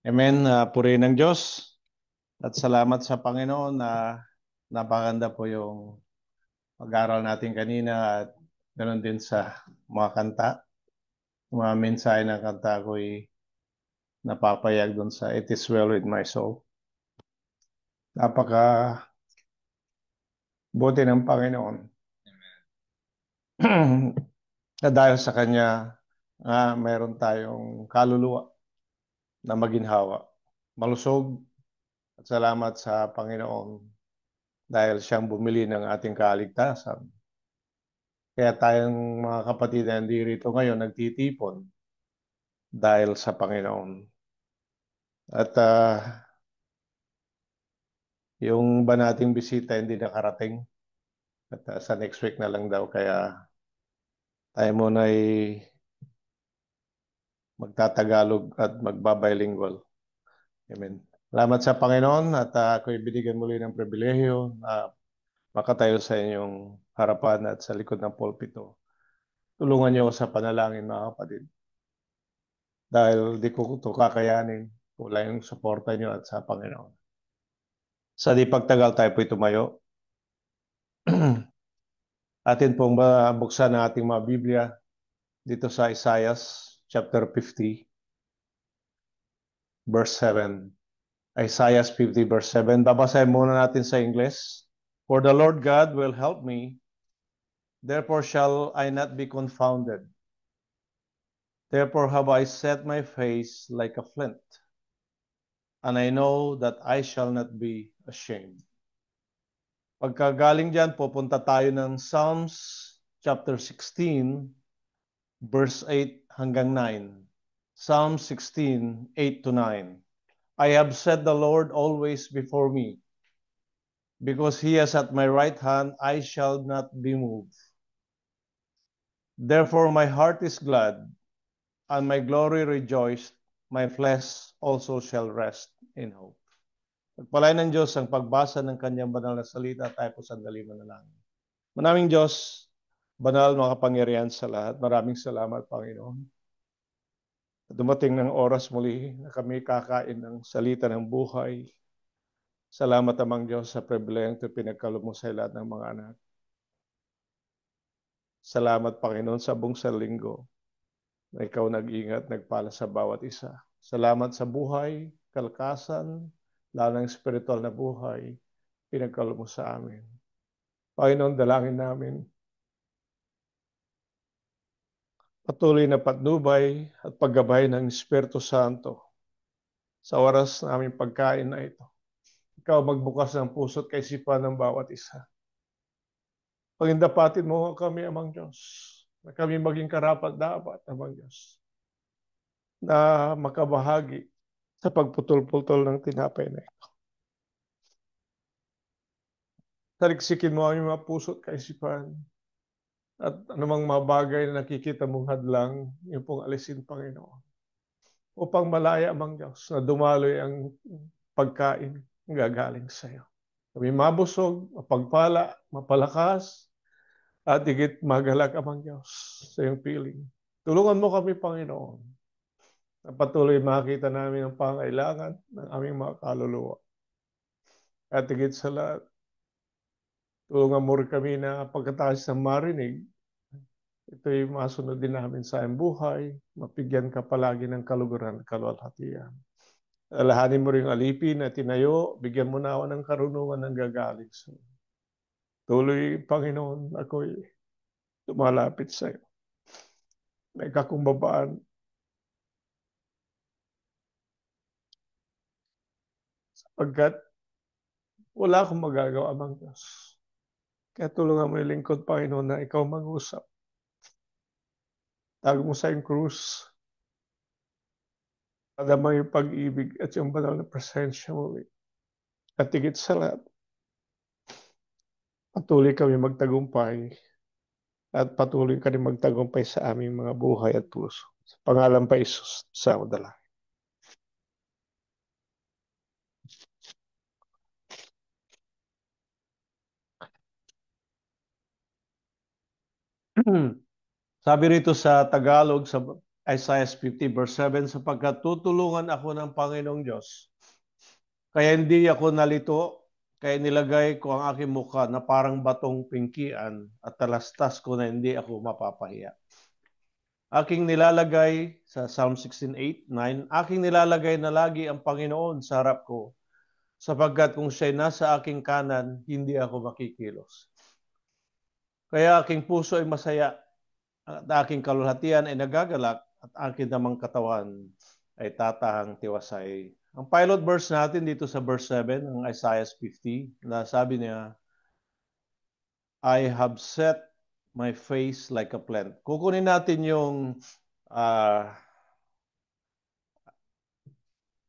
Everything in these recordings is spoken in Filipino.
Amen. Purihin ng Diyos at salamat sa Panginoon na napakaganda po yung pag-aaral natin kanina at ganoon din sa mga kanta. Mga mensahe ng kanta ko'y napapayag doon sa It is well with my soul. Napaka buti ng Panginoon. Na dahil sa Kanya, mayroon tayong kaluluwa na maginhawa. Malusog at salamat sa Panginoon dahil siyang bumili ng ating kaligtasan. Kaya tayong mga kapatid na hindi rito ngayon nagtitipon dahil sa Panginoon. At yung ba nating bisita hindi nakarating. At sa next week na lang daw. Kaya tayo muna ay magtatagalog at magbabilingual. Amen. Salamat sa Panginoon at ako'y binigyan muli ng pribilehyo na makatayo sa inyong harapan at sa likod ng pulpito. Tulungan niyo ako sa panalangin, mga kapatid. Dahil di ko ito kakayanin. Wala yung suporta niyo at sa Panginoon. Sa di pagtagal tayo po'y tumayo. Atin pong buksan ang ating mga Biblia dito sa Isaiah chapter 50, verse 7. Isaiah 50, verse 7. Babasahin muna natin sa English. For the Lord God will help me, therefore shall I not be confounded. Therefore have I set my face like a flint, and I know that I shall not be ashamed. Pagkagaling dyan, pupunta tayo ng Psalms chapter 16, verse 8 hanggang 9. Psalm 16, 8 to 9. I have set the Lord always before me. Because he is at my right hand, I shall not be moved. Therefore my heart is glad, and my glory rejoiced. My flesh also shall rest in hope. Pagpalain ng Diyos ang pagbasa ng kanyang banal na salita, tayo po sandali manalangin. Manaming Diyos, banal, makapangyarihan sa lahat. Maraming salamat, Panginoon. Dumating ng oras muli na kami kakain ng salita ng buhay. Salamat, Amang Diyos, sa pribilehiyong ito pinagkaloob mo sa lahat ng mga anak. Salamat, Panginoon, sa buong sa linggo na ikaw nag-ingat, nagpala sa bawat isa. Salamat sa buhay, kalakasan, lalo ng spiritual na buhay, pinagkaloob mo sa amin. Panginoon, dalangin namin patuloy na patnubay at paggabay ng Espiritu Santo sa oras na aming pagkain na ito. Ikaw magbukas ng puso't kaisipan ng bawat isa. Pagindapatin mo kami, Amang Diyos, na kami maging karapat-dapat, Amang Diyos, na makabahagi sa pagputol-putol ng tinapay na ito. Taliksikin mo ang mga puso't kaisipan at anumang mga bagay na nakikita mong hadlang, yung pong alisin, Panginoon, upang malaya, Amang Diyos, na dumaloy ang pagkain gagaling sa iyo. Kami mabusog, mapagpala, mapalakas, at higit magalak, Amang Diyos, sa iyong piling. Tulungan mo kami, Panginoon, na patuloy makita namin ang pangailangan ng aming mga kaluluwa. At higit sa lahat, tulungan mo rin kami na pagkatapos ng marinig, ito'y masunod din namin sa iyong buhay, mapigyan ka palagi ng kaluguran at kaluwalhatian. Alahanin mo rin alipin na tinayo, bigyan mo na ako ng karunungan ng gagaling sa iyo. Tuloy, Panginoon, ako'y tumalapit sa iyo. May kakumbabaan sapagkat wala akong magagawa, Amang Diyos. Kaya tulungan mo yung lingkod, Panginoon, na ikaw mag-usap. Tago mo sa iyong krus. Adama yung pag-ibig at yung banal na presensya mo. At higit sa lahat, patuloy kami magtagumpay at patuloy kami magtagumpay sa aming mga buhay at puso. Sa pangalan pa Isus, sa udala. Sabi rito sa Tagalog, sa Isaiah 50 verse 7, sapagkat tutulungan ako ng Panginoong Diyos. Kaya hindi ako nalito, kaya nilagay ko ang aking mukha na parang batong pingkian at talastas ko na hindi ako mapapahiya. Aking nilalagay sa Psalm 16:8, 9, aking nilalagay na lagi ang Panginoon sa harap ko, sapagkat kung siya'y nasa aking kanan, hindi ako makikilos. Kaya aking puso ay masaya at aking kalulhatian ay nagagalak at aking namang katawan ay tatahang tiwasay. Ang pilot verse natin dito sa verse 7 ng Isaiah 50 na sabi niya, I have set my face like a plant. Kukunin natin yung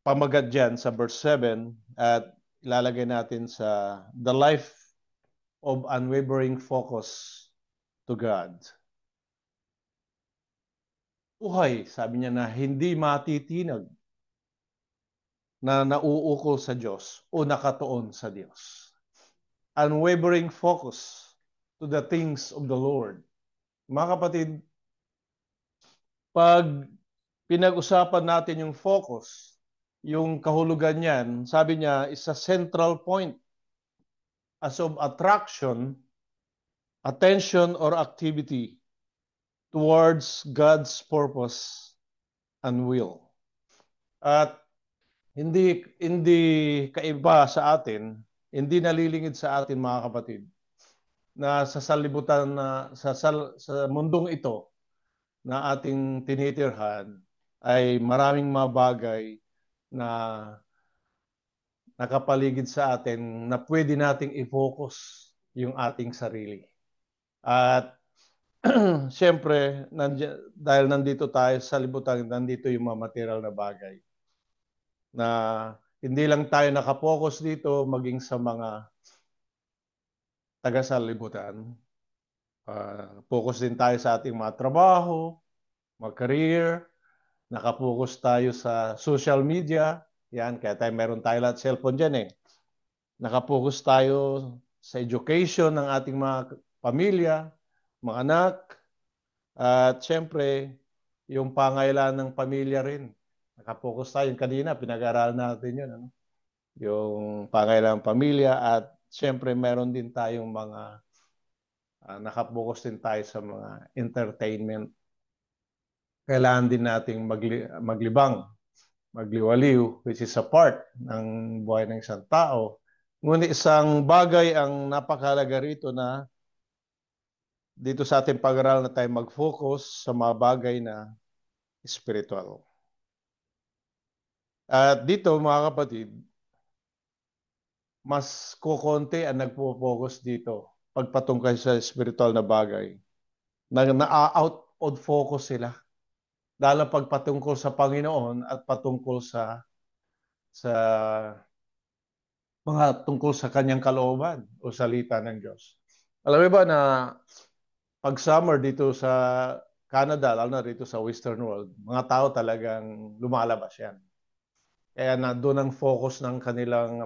pamagat dyan sa verse 7 at ilalagay natin sa the life of unwavering focus to God. Buhay, sabi niya na hindi matitinag, na nauukol sa Diyos o nakatuon sa Diyos. Unwavering focus to the things of the Lord. Mga kapatid, pag pinag-usapan natin yung focus, yung kahulugan niyan, sabi niya, is a central point as of attraction, attention, or activity towards God's purpose and will. At hindi kaiba sa atin, hindi nalilingid sa atin mga kapatid, na sa salibutan na sa mundong ito na ating tinitirhan ay maraming mga bagay na nakapaligid sa atin na pwede nating i-focus yung ating sarili. At siyempre, dahil nandito tayo sa libutan, nandito yung mga material na bagay. Na hindi lang tayo nakapokus dito, maging sa mga taga-salibutan. Focus din tayo sa ating mga trabaho, mga career, nakapokus tayo sa social media. Yan, kaya meron tayo lahat cellphone dyan eh. Nakapokus tayo sa education ng ating mga pamilya, mga anak, at syempre, yung pangailangan ng pamilya rin. Nakapokus tayo. Yung kanina, pinag-aralan natin yun. Ano? Yung pangailangan ng pamilya at syempre, meron din tayong mga nakapokus din tayo sa mga entertainment. Kailangan din nating maglibang, magliwaliw, which is a part ng buhay ng isang tao. Ngunit isang bagay ang napakahalaga rito na dito sa ating pag-aaral na tayo mag-focus sa mga bagay na spiritual. At dito mga kapatid, mas kukonti ang nagpo-focus dito pagpatungkol sa spiritual na bagay. Na-out of focus sila. Dahil pagpatungkol sa Panginoon at patungkol sa mga tungkol sa kanyang kalooban o salita ng Diyos. Alam mo ba na pag summer dito sa Canada, lalo na dito sa Western world, mga tao talagang lumalabas yan. Kaya na doon ang focus ng kanilang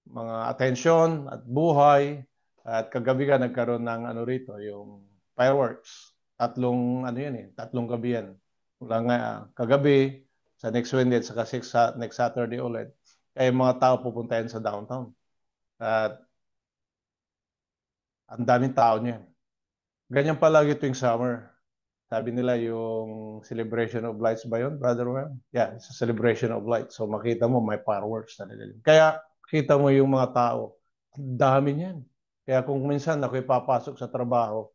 mga atensyon at buhay. At kagabi ka nagkaroon ng ano rito, yung fireworks. Tatlong gabi yan. Kagabi, sa next Wednesday, saka next Saturday ulit. Kaya mga tao pupunta yan sa downtown. At ang daming tao niyan. Ganyan palagi tuwing summer. Sabi nila yung celebration of lights ba yun, Brother Well? Yeah, it's a celebration of lights. So makita mo may fireworks talaga. Kaya kita mo yung mga tao. Ang dami niyan. Kaya kung minsan ako'y papasok sa trabaho,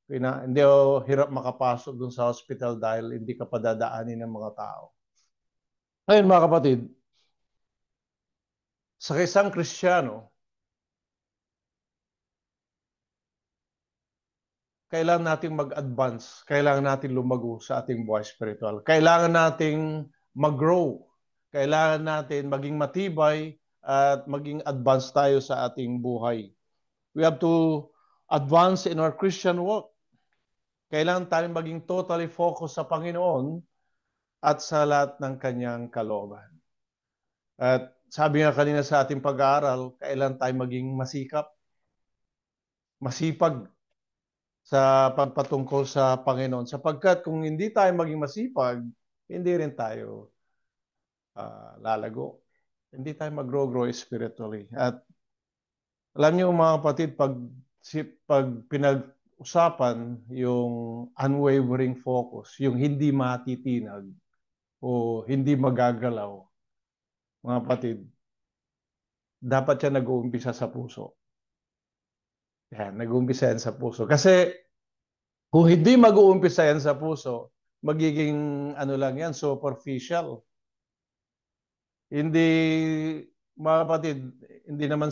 hindi ako hirap makapasok dun sa hospital dahil hindi ka padadaanin ng mga tao. Ngayon mga kapatid, sa isang Kristiyano, kailangan nating mag-advance, kailangan nating lumago sa ating buhay spiritual. Kailangan nating mag-grow, kailangan natin maging matibay at maging advance tayo sa ating buhay. We have to advance in our Christian walk. Kailangan tayong maging totally focused sa Panginoon at sa lahat ng kanyang kalooban. At sabi nga kanina sa ating pag-aaral, kailangan tayong maging masikap, masipag sa pagpatungkol sa Panginoon. Sapagkat kung hindi tayo maging masipag, hindi rin tayo lalago. Hindi tayo mag-grow spiritually. At alam niyo mga kapatid, pag pinag-usapan yung unwavering focus, yung hindi matitinag o hindi magagalaw, mga kapatid, dapat siya nag-uumpisa sa puso. Yan, nag-uumpisa yan sa puso. Kasi kung hindi mag-uumpisa yan sa puso, magiging ano lang yan, superficial. Hindi, mga kapatid, hindi naman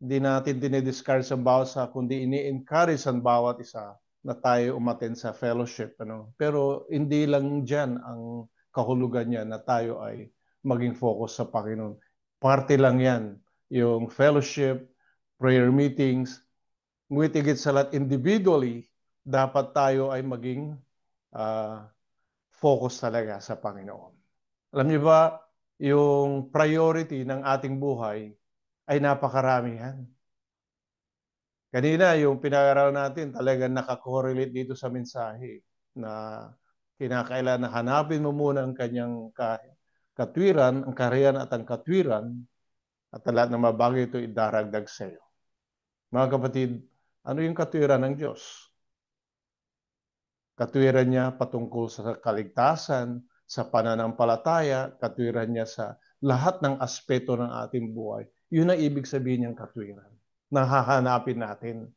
hindi natin dinidiscourage ang bawat isa, kundi ini-encourage ang bawat isa na tayo umattend sa fellowship. Ano? Pero hindi lang dyan ang kahulugan niya na tayo ay maging focus sa Panginoon. Parte lang yan, yung fellowship, prayer meetings, ngunit higit sa lahat individually, dapat tayo ay maging uh, focus talaga sa Panginoon. Alam niyo ba, yung priority ng ating buhay ay napakarami yan. Kanina, yung pinag-aralan natin talagang nakakorelate dito sa mensahe na kinakailan na hanapin mo muna ang kanyang katwiran, ang kariyan at ang katwiran at lahat ng mabagay ito idaragdag sa iyo. Mga kapatid, ano yung katwiran ng Diyos? Katwiran niya patungkol sa kaligtasan, sa pananampalataya, katwiran niya sa lahat ng aspeto ng ating buhay. Yun ang ibig sabihin niyang katwiran. Nahahanapin natin.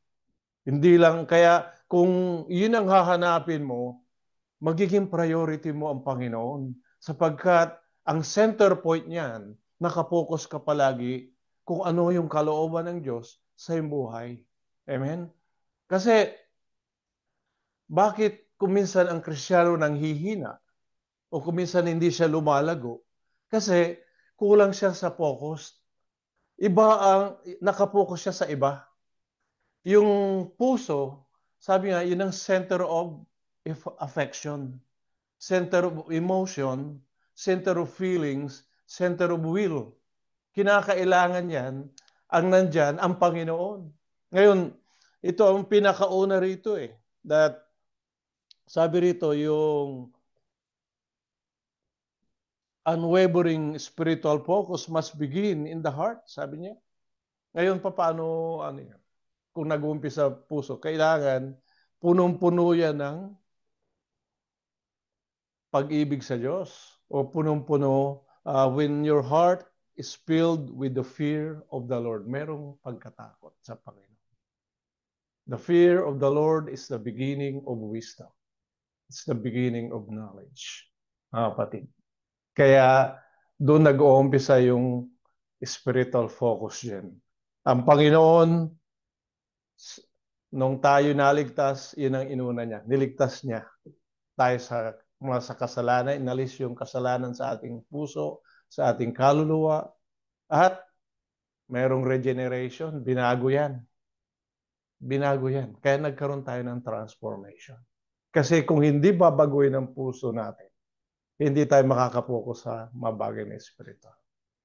Hindi lang, kaya kung yun ang hahanapin mo, magiging priority mo ang Panginoon. Sapagkat ang center point niyan, nakapokus ka palagi kung ano yung kalooban ng Diyos sa iyong buhay. Amen? Kasi, bakit kuminsan ang Kristiyano nang hihina o kuminsan hindi siya lumalago? Kasi kulang siya sa focus. Iba ang, nakapokus siya sa iba. Yung puso, sabi nga, yun ang center of affection, center of emotion, center of feelings, center of will. Kinakailangan yan, ang nandyan, ang Panginoon. Ngayon, ito ang pinakauna rito that sabi rito, yung unwavering spiritual focus must begin in the heart, sabi niya. Ngayon, paano, ano yan? Kung nag-uumpisa puso, kailangan punong-puno yan ng pag-ibig sa Diyos. O punong-puno, when your heart is filled with the fear of the Lord, merong pagkatakot sa Panginoon. The fear of the Lord is the beginning of wisdom. It's the beginning of knowledge. Kapatid. Kaya doon nag-uumpisa yung spiritual focus dyan. Ang Panginoon, nung tayo naligtas, yun ang inuna niya. Niligtas niya tayo sa kasalanan, inalis yung kasalanan sa ating puso, sa ating kaluluwa, at mayroong regeneration, binago yan. Binago yan. Kaya nagkaroon tayo ng transformation. Kasi kung hindi babaguhin ang puso natin, hindi tayo makakapokus sa mabagay na espiritu.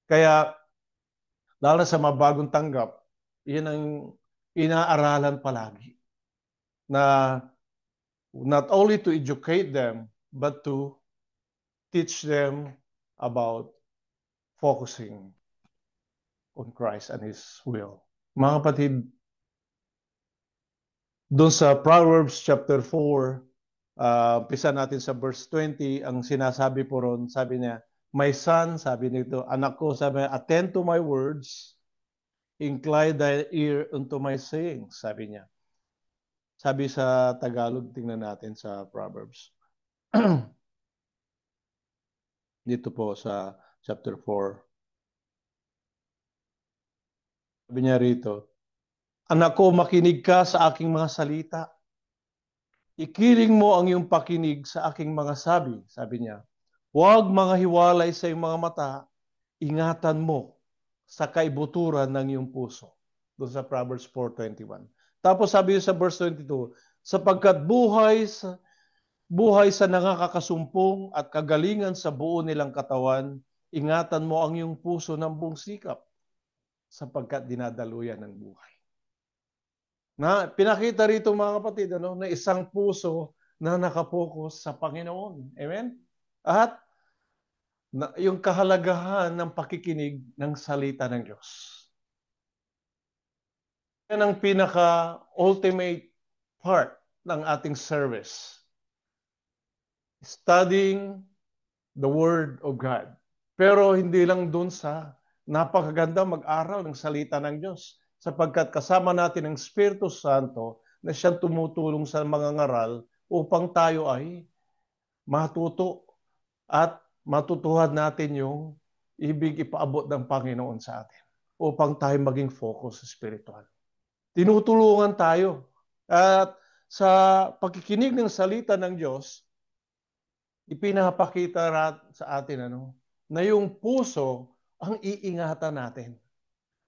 Kaya, lalo sa mabagong tanggap, yun ang inaaralan palagi. Na not only to educate them, but to teach them about focusing on Christ and His will. Mga kapatid, doon sa Proverbs chapter 4, pisa natin sa verse 20, ang sinasabi po ron, sabi niya, my son, sabi nito, anak ko, sabi niya, attend to my words, incline thy ear unto my sayings, sabi niya. Sabi sa Tagalog, tingnan natin sa Proverbs. Dito po sa chapter 4. Sabi niya rito, anak ko, makinig ka sa aking mga salita. Ikiling mo ang iyong pakinig sa aking mga sabi niya. Huwag mga hiwalay sa iyong mga mata, ingatan mo sa kaibuturan ng iyong puso. Doon sa Proverbs 4:21. Tapos sabi sa verse 22, sapagkat buhay sa nakakasumpong at kagalingan sa buo nilang katawan, ingatan mo ang iyong puso ng buong sikap sapagkat dinadaluyan ng buhay. Na pinakita rito mga kapatid, na isang puso na nakapokus sa Panginoon. Amen? At yung kahalagahan ng pakikinig ng salita ng Diyos. Yan ang pinaka-ultimate part ng ating service. Studying the Word of God. Pero hindi lang dun sa napakaganda mag-aral ng salita ng Diyos. Sapagkat kasama natin ang Espiritu Santo na siyang tumutulong sa mga ngaral upang tayo ay matuto at matutuhan natin yung ibig ipaabot ng Panginoon sa atin upang tayo maging focus spiritual. Tinutulungan tayo. At sa pagkikinig ng salita ng Diyos, ipinapakita sa atin na yung puso ang iingatan natin.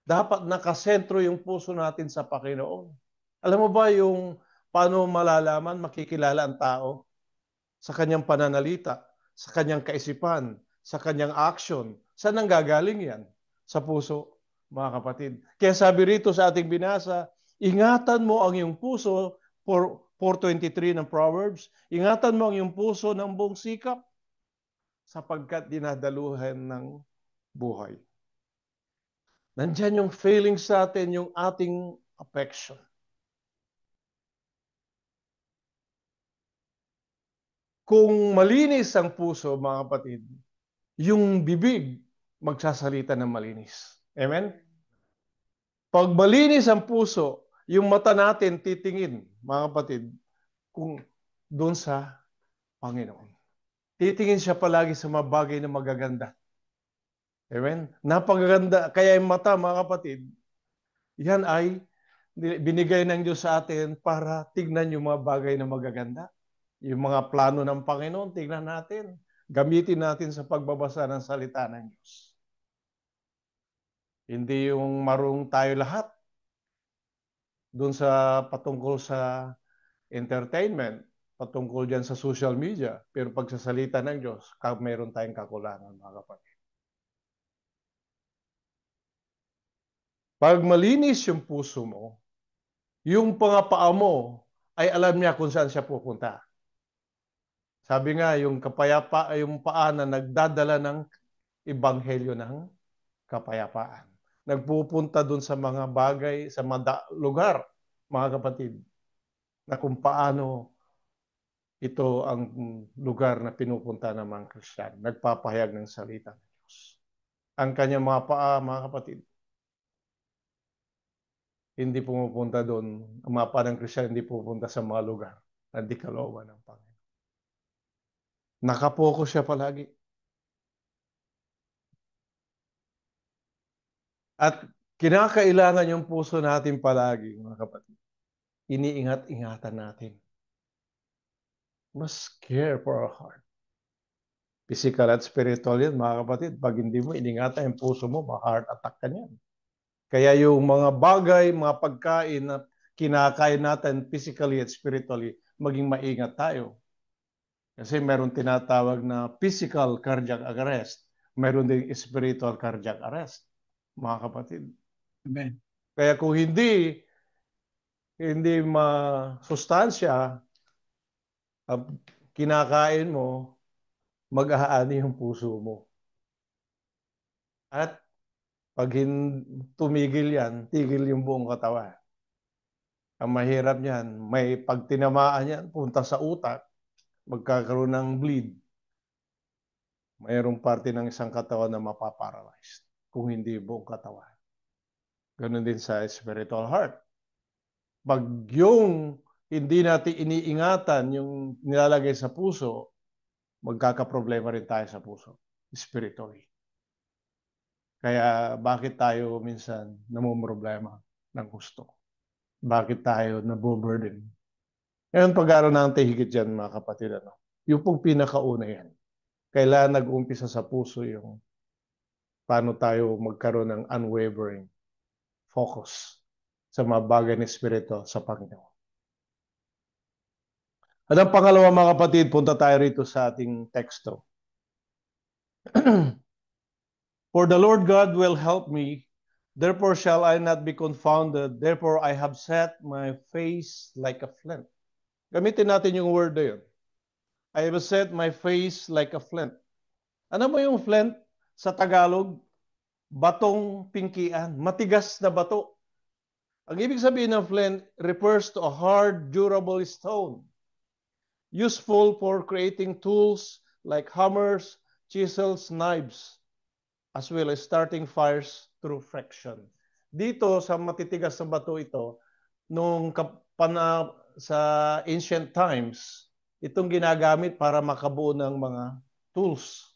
Dapat nakasentro yung puso natin sa Panginoon. Alam mo ba yung paano malalaman, makikilala ang tao? Sa kanyang pananalita, sa kanyang kaisipan, sa kanyang action. Saan ang gagaling yan? Sa puso, mga kapatid. Kaya sabi rito sa ating binasa, ingatan mo ang iyong puso, 4:23 ng Proverbs, ingatan mo ang iyong puso ng buong sikap sapagkat dinadaluhan ng buhay. Nandiyan yung feelings sa atin, yung ating affection. Kung malinis ang puso, mga kapatid, yung bibig magsasalita ng malinis. Amen? Pag malinis ang puso, yung mata natin titingin, mga kapatid, kung doon sa Panginoon. Titingin siya palagi sa mga bagay na magaganda. Amen? Napakaganda. Kaya yung mata, mga kapatid, yan ay binigay ng Diyos sa atin para tignan yung mga bagay na magaganda. Yung mga plano ng Panginoon, tignan natin. Gamitin natin sa pagbabasa ng salita ng Diyos. Hindi yung marunong tayo lahat. Doon sa patungkol sa entertainment, patungkol dyan sa social media, pero pagsasalita ng Diyos, meron tayong kakulangan, mga kapatid. Pag malinis yung puso mo, yung pangapaa mo ay alam niya kung saan siya pupunta. Sabi nga, yung paa na nagdadala ng ebanghelyo ng kapayapaan. Nagpupunta dun sa mga bagay, sa mga lugar, mga kapatid, na kung paano ito ang lugar na pinupunta ng mga Kristiyano. Nagpapahayag ng salita ng Diyos. Ang kanyang mga paa, mga kapatid, hindi pumupunta doon. Ang mga paa ng Kristiyano hindi pupunta sa mga lugar na di kalooban ng Panginoon. Nakapokus siya palagi. At kinakailangan yung puso natin palagi, mga kapatid. Iniingat-ingatan natin. Mas care for our heart. Physical at spiritual yan, mga kapatid. Pag hindi mo iningatan yung puso mo, ma-heart attack ka niyan. Kaya yung mga bagay, mga pagkain na kinakain natin physically at spiritually, maging maingat tayo. Kasi meron tinatawag na physical cardiac arrest. Meron din spiritual cardiac arrest, mga kapatid. Amen. Kaya kung hindi masustansya, kinakain mo, mag-aani yung puso mo. At pag tumigil yan, tigil yung buong katawan. Ang mahirap niyan, may pag tinamaan yan, punta sa utak, magkakaroon ng bleed. Mayroong parte ng isang katawan na mapaparalyzed kung hindi buong katawan. Ganon din sa spiritual heart. Pag yung hindi natin iniingatan yung nilalagay sa puso, magkakaproblema rin tayo sa puso, spiritually. Kaya bakit tayo minsan namumroblema ng gusto? Bakit tayo naboburden? Ngayon pag-aaral natin higit dyan, mga kapatid, yung pong pinakauna yan. Kailangan nag-umpisa sa puso yung paano tayo magkaroon ng unwavering focus sa mga bagay ng Espiritu sa Panginoon. At ang pangalawa, mga kapatid, punta tayo rito sa ating teksto. For the Lord God will help me Therefore shall I not be confounded. Therefore I have set my face like a flint. Gamitin natin yung word na yun. I have set my face like a flint. Ano mo yung flint sa Tagalog? Batong pingkian. Matigas na bato. Ang ibig sabihin ng flint refers to a hard, durable stone. Useful for creating tools like hammers, chisels, knives, as well as starting fires through friction. Dito sa matitigas na bato ito, nung sa ancient times, itong ginagamit para makabuo ng mga tools.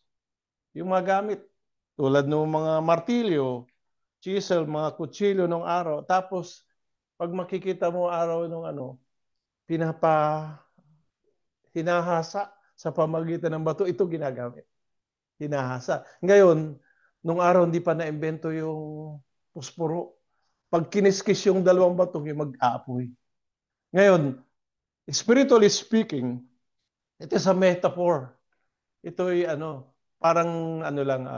Yung mga gamit, tulad ng mga martilyo, chisel, mga kutsilyo nung araw. Tapos, pag makikita mo araw nung hinahasa sa pamagitan ng bato, ito ginagamit. Hinahasa. Ngayon, nung araw hindi pa na-imbento yung posporo. Pag kiniskis yung dalawang bato, yung mag-aapoy. Ngayon, spiritually speaking, it is a metaphor. Ito ay parang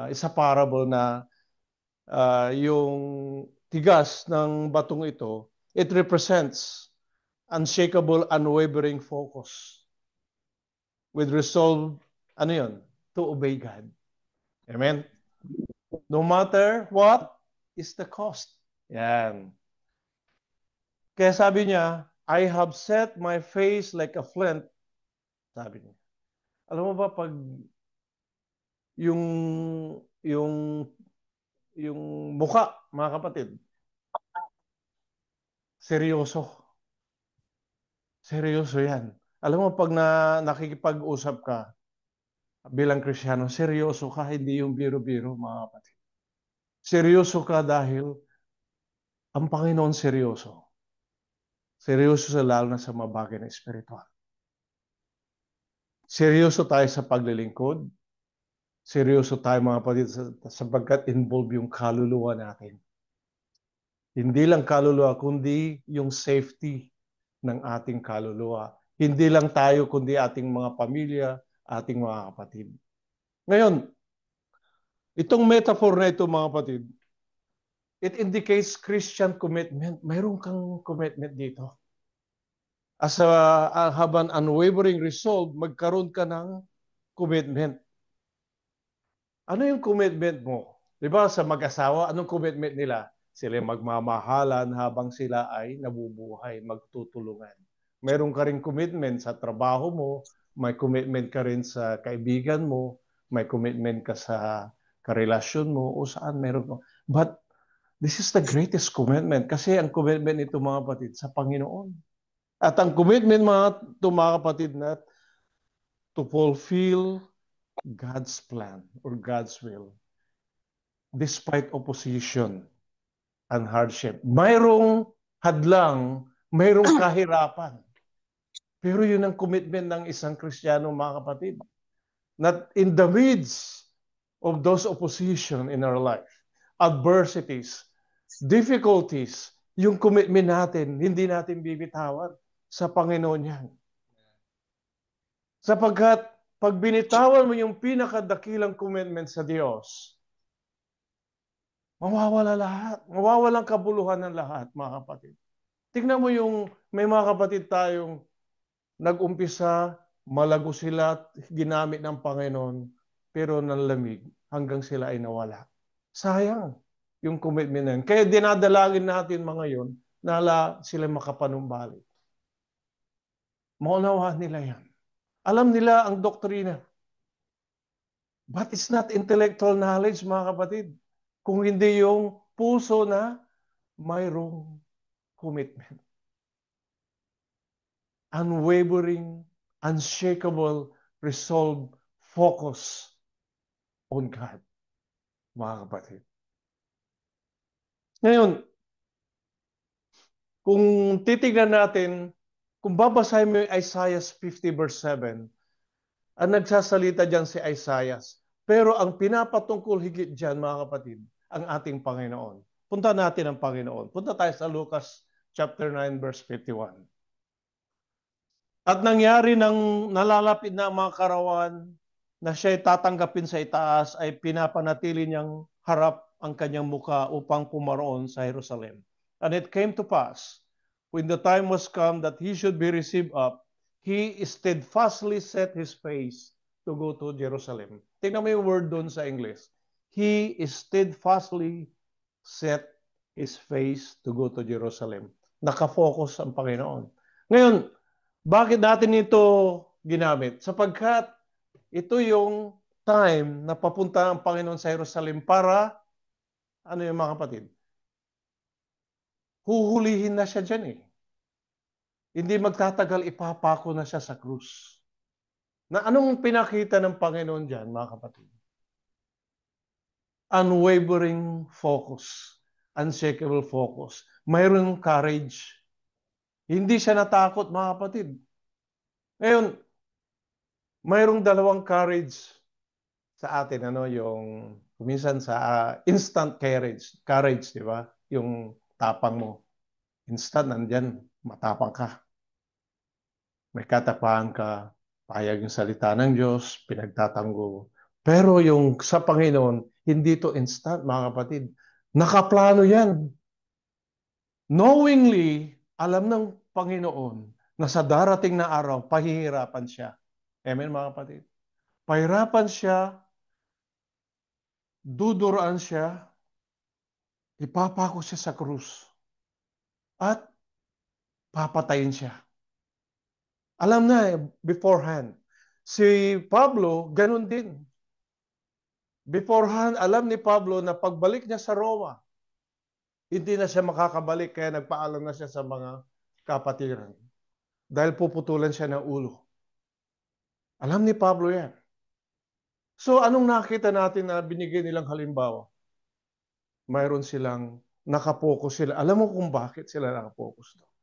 isa parable na yung tigas ng batong ito, it represents unshakable, unwavering focus with resolve, to obey God. Amen? No matter what is the cost. Yan. Kaya sabi niya, I have set my face like a flint. Sabi niya. Alam mo ba pag yung yung yung mukha, mga kapatid, seryoso. Seryoso yan. Alam mo pag nakikipag-usap ka bilang Kristiyano, seryoso ka, hindi yung biro-biro, mga kapatid. Seryoso ka dahil ang Panginoon seryoso. Seryoso sa lalo na sa mga bagay na espiritual. Seryoso tayo sa paglilingkod. Seryoso tayo mga kapatid sapagkat involve yung kaluluwa natin. Hindi lang kaluluwa, kundi yung safety ng ating kaluluwa. Hindi lang tayo, kundi ating mga pamilya, ating mga kapatid. Ngayon, itong metaphor na ito mga kapatid, it indicates Christian commitment. Mayroon kang commitment dito. As habang unwavering resolve, magkaroon ka ng commitment. Ano yung commitment mo? Di ba sa mag-asawa, anong commitment nila? Sila magmamahalan habang sila ay nabubuhay, magtutulungan. Meron ka rin commitment sa trabaho mo, may commitment ka rin sa kaibigan mo, may commitment ka sa karelasyon mo, o saan meron mo. But this is the greatest commitment kasi ang commitment nito mga kapatid sa Panginoon. At ang commitment mga kapatid na to fulfill God's plan or God's will despite opposition and hardship. Mayroong hadlang, mayroong kahirapan. Pero yun ang commitment ng isang Kristiyano mga kapatid. Not in the midst of those opposition in our life, adversities, difficulties, yung commitment natin, hindi natin bibitawan sa Panginoon yan. Sapagkat pag binitawan mo yung pinakadakilang commitment sa Diyos, mawawala lahat. Mawawalang kabuluhan ng lahat, mga kapatid. Tingnan mo yung may mga kapatid tayong nag-umpisa, malago sila, ginamit ng Panginoon, pero nanlamig hanggang sila ay nawala. Sayang yung commitment na yun. Kaya dinadalangin natin mga yun, na sila makapanumbalik. Maunawaan nila yan. Alam nila ang doktrina. But it's not intellectual knowledge, mga kapatid. Kung hindi yung puso na mayroong commitment. Unwavering, unshakable, resolve, focus on God, mga kapatid. Ngayon, kung titignan natin, kung babasahin mo yung Isaiah 50 verse 7, ang nagsasalita dyan si Isaiah. Pero ang pinapatungkol higit dyan, mga kapatid, ang ating Panginoon. Punta natin ang Panginoon. Punta tayo sa Lucas chapter 9 verse 51. At nangyari nang nalalapit na ang mga karawan na siya'y tatanggapin sa itaas, ay pinapanatili niyang harap ang kanyang muka upang pumaroon sa Jerusalem. And it came to pass, when the time was come that he should be received up, he steadfastly set his face to go to Jerusalem. Tingnan mo yung word doon sa English. He steadfastly set his face to go to Jerusalem. Nakafocus ang Panginoon. Ngayon, bakit natin ito ginamit? Sapagkat ito yung time na papunta ang Panginoon sa Jerusalem para, ano yung mga kapatid? Huhulihin na siya dyan eh. Hindi magtatagal, ipapako na siya sa krus. Na anong pinakita ng Panginoon dyan, mga kapatid? Unwavering focus. Unshakable focus. Mayroong courage. Hindi siya natakot, mga kapatid. Ngayon, mayroong dalawang courage sa atin, yung minsan sa instant courage, di ba? Yung tapang mo. Instant, nandyan, matapang ka. May katapangan ka, payag yung salita ng Diyos, pinagtatanggol. Pero yung sa Panginoon, hindi to instant, mga kapatid. Nakaplano yan. Knowingly, alam ng Panginoon na sa darating na araw, pahihirapan siya. Amen, mga kapatid? Pahirapan siya, duduraan siya, ipapako siya sa krus, at papatayin siya. Alam na beforehand. Si Pablo, ganun din. Beforehand, alam ni Pablo na pagbalik niya sa Roma, hindi na siya makakabalik, kaya nagpaalam na siya sa mga kapatiran. Dahil puputulan siya ng ulo. Alam ni Pablo yan. So, anong nakita natin na binigay nilang halimbawa? Mayroon silang nakapokus sila. Alam mo kung bakit sila nakapokus doon?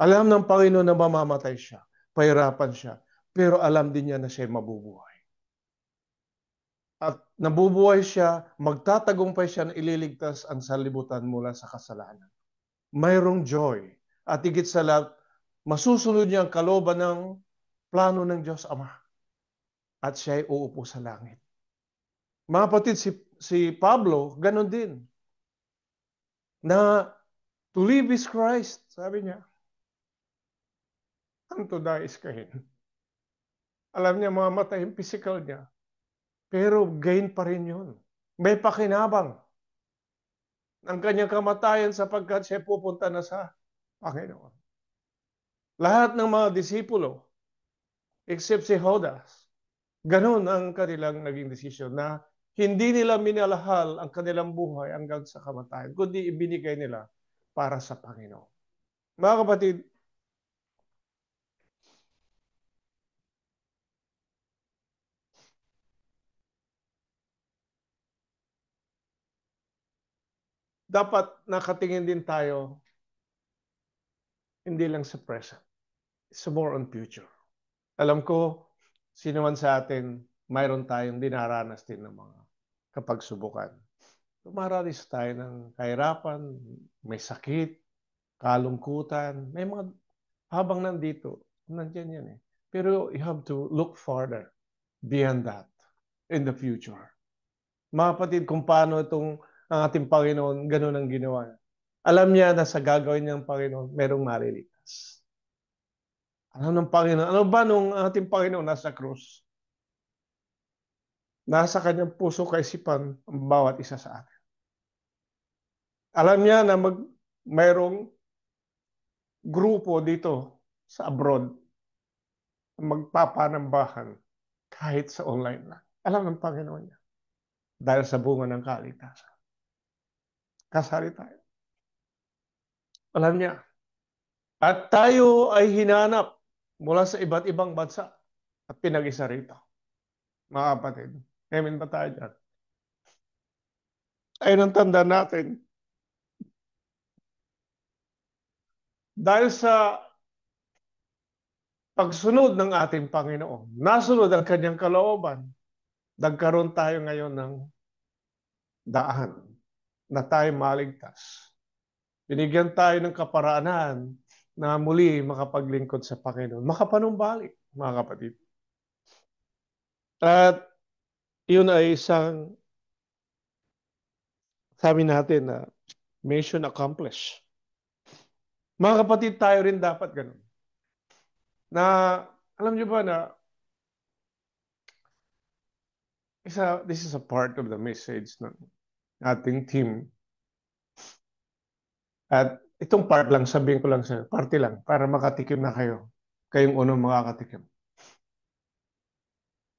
Alam ng Panginoon na mamamatay siya, pahirapan siya, pero alam din niya na siya mabubuhay. At nabubuhay siya, magtatagumpay siya na ililigtas ang sanlibutan mula sa kasalanan. Mayroong joy. At higit sa lahat, masusunod niya ang kalooban ng plano ng Diyos Ama. At siya ay uupo sa langit. Mga kapatid, si Pablo, ganon din. Na to live is Christ, sabi niya. And to die is gain. Alam niya, mamatay yung physical niya. Pero gain pa rin yun. May pakinabang ng kanyang kamatayan sapagkat siya pupunta na sa Panginoon. Lahat ng mga disipulo, except si Judas, ganun ang kanilang naging desisyon na hindi nila minalahal ang kanilang buhay hanggang sa kamatayan, kundi ibinigay nila para sa Panginoon. Mga kapatid, dapat nakatingin din tayo hindi lang sa present. It's more on future. Alam ko, sino man sa atin, mayroon tayong dinaranas din ng mga kapagsubukan. Dumaranas tayo ng kahirapan, may sakit, kalungkutan, may mga habang nandito, nandiyan yan eh. Pero you have to look farther beyond that in the future. Mga kapatid, kung paano itong ang ating Panginoon, ganun ang ginawa. Alam niya na sa gagawin niyang Panginoon, merong maliligtas. Alam ng Panginoon, ano ba nung ating Panginoon nasa krus? Nasa kanyang puso kaisipan ang bawat isa sa atin. Alam niya na mayroong grupo dito sa abroad magpapanambahan kahit sa online lang. Alam ng Panginoon niya. Dahil sa bunga ng kaligtasan. Kasali tayo. Alam niya. At tayo ay hinanap mula sa iba't ibang bansa at pinag-isa rito. Mga kapatid. Amen ba tayo dyan? Ayun ang tanda natin. Dahil sa pagsunod ng ating Panginoon, nasunod ang kanyang kalooban, nagkaroon tayo ngayon ng daan na tayo maligtas. Binigyan tayo ng kaparaanan na muli makapaglingkod sa Panginoon. Makapanumbalik, mga kapatid. At yun ay isang sabi natin na mission accomplished. Mga kapatid, tayo rin dapat ganun. Na, alam niyo ba na this is a part of the message ng ating team. At itong part lang, sabihin ko lang sa parte lang, para makatikim na kayo. Kayong unang makakatikim.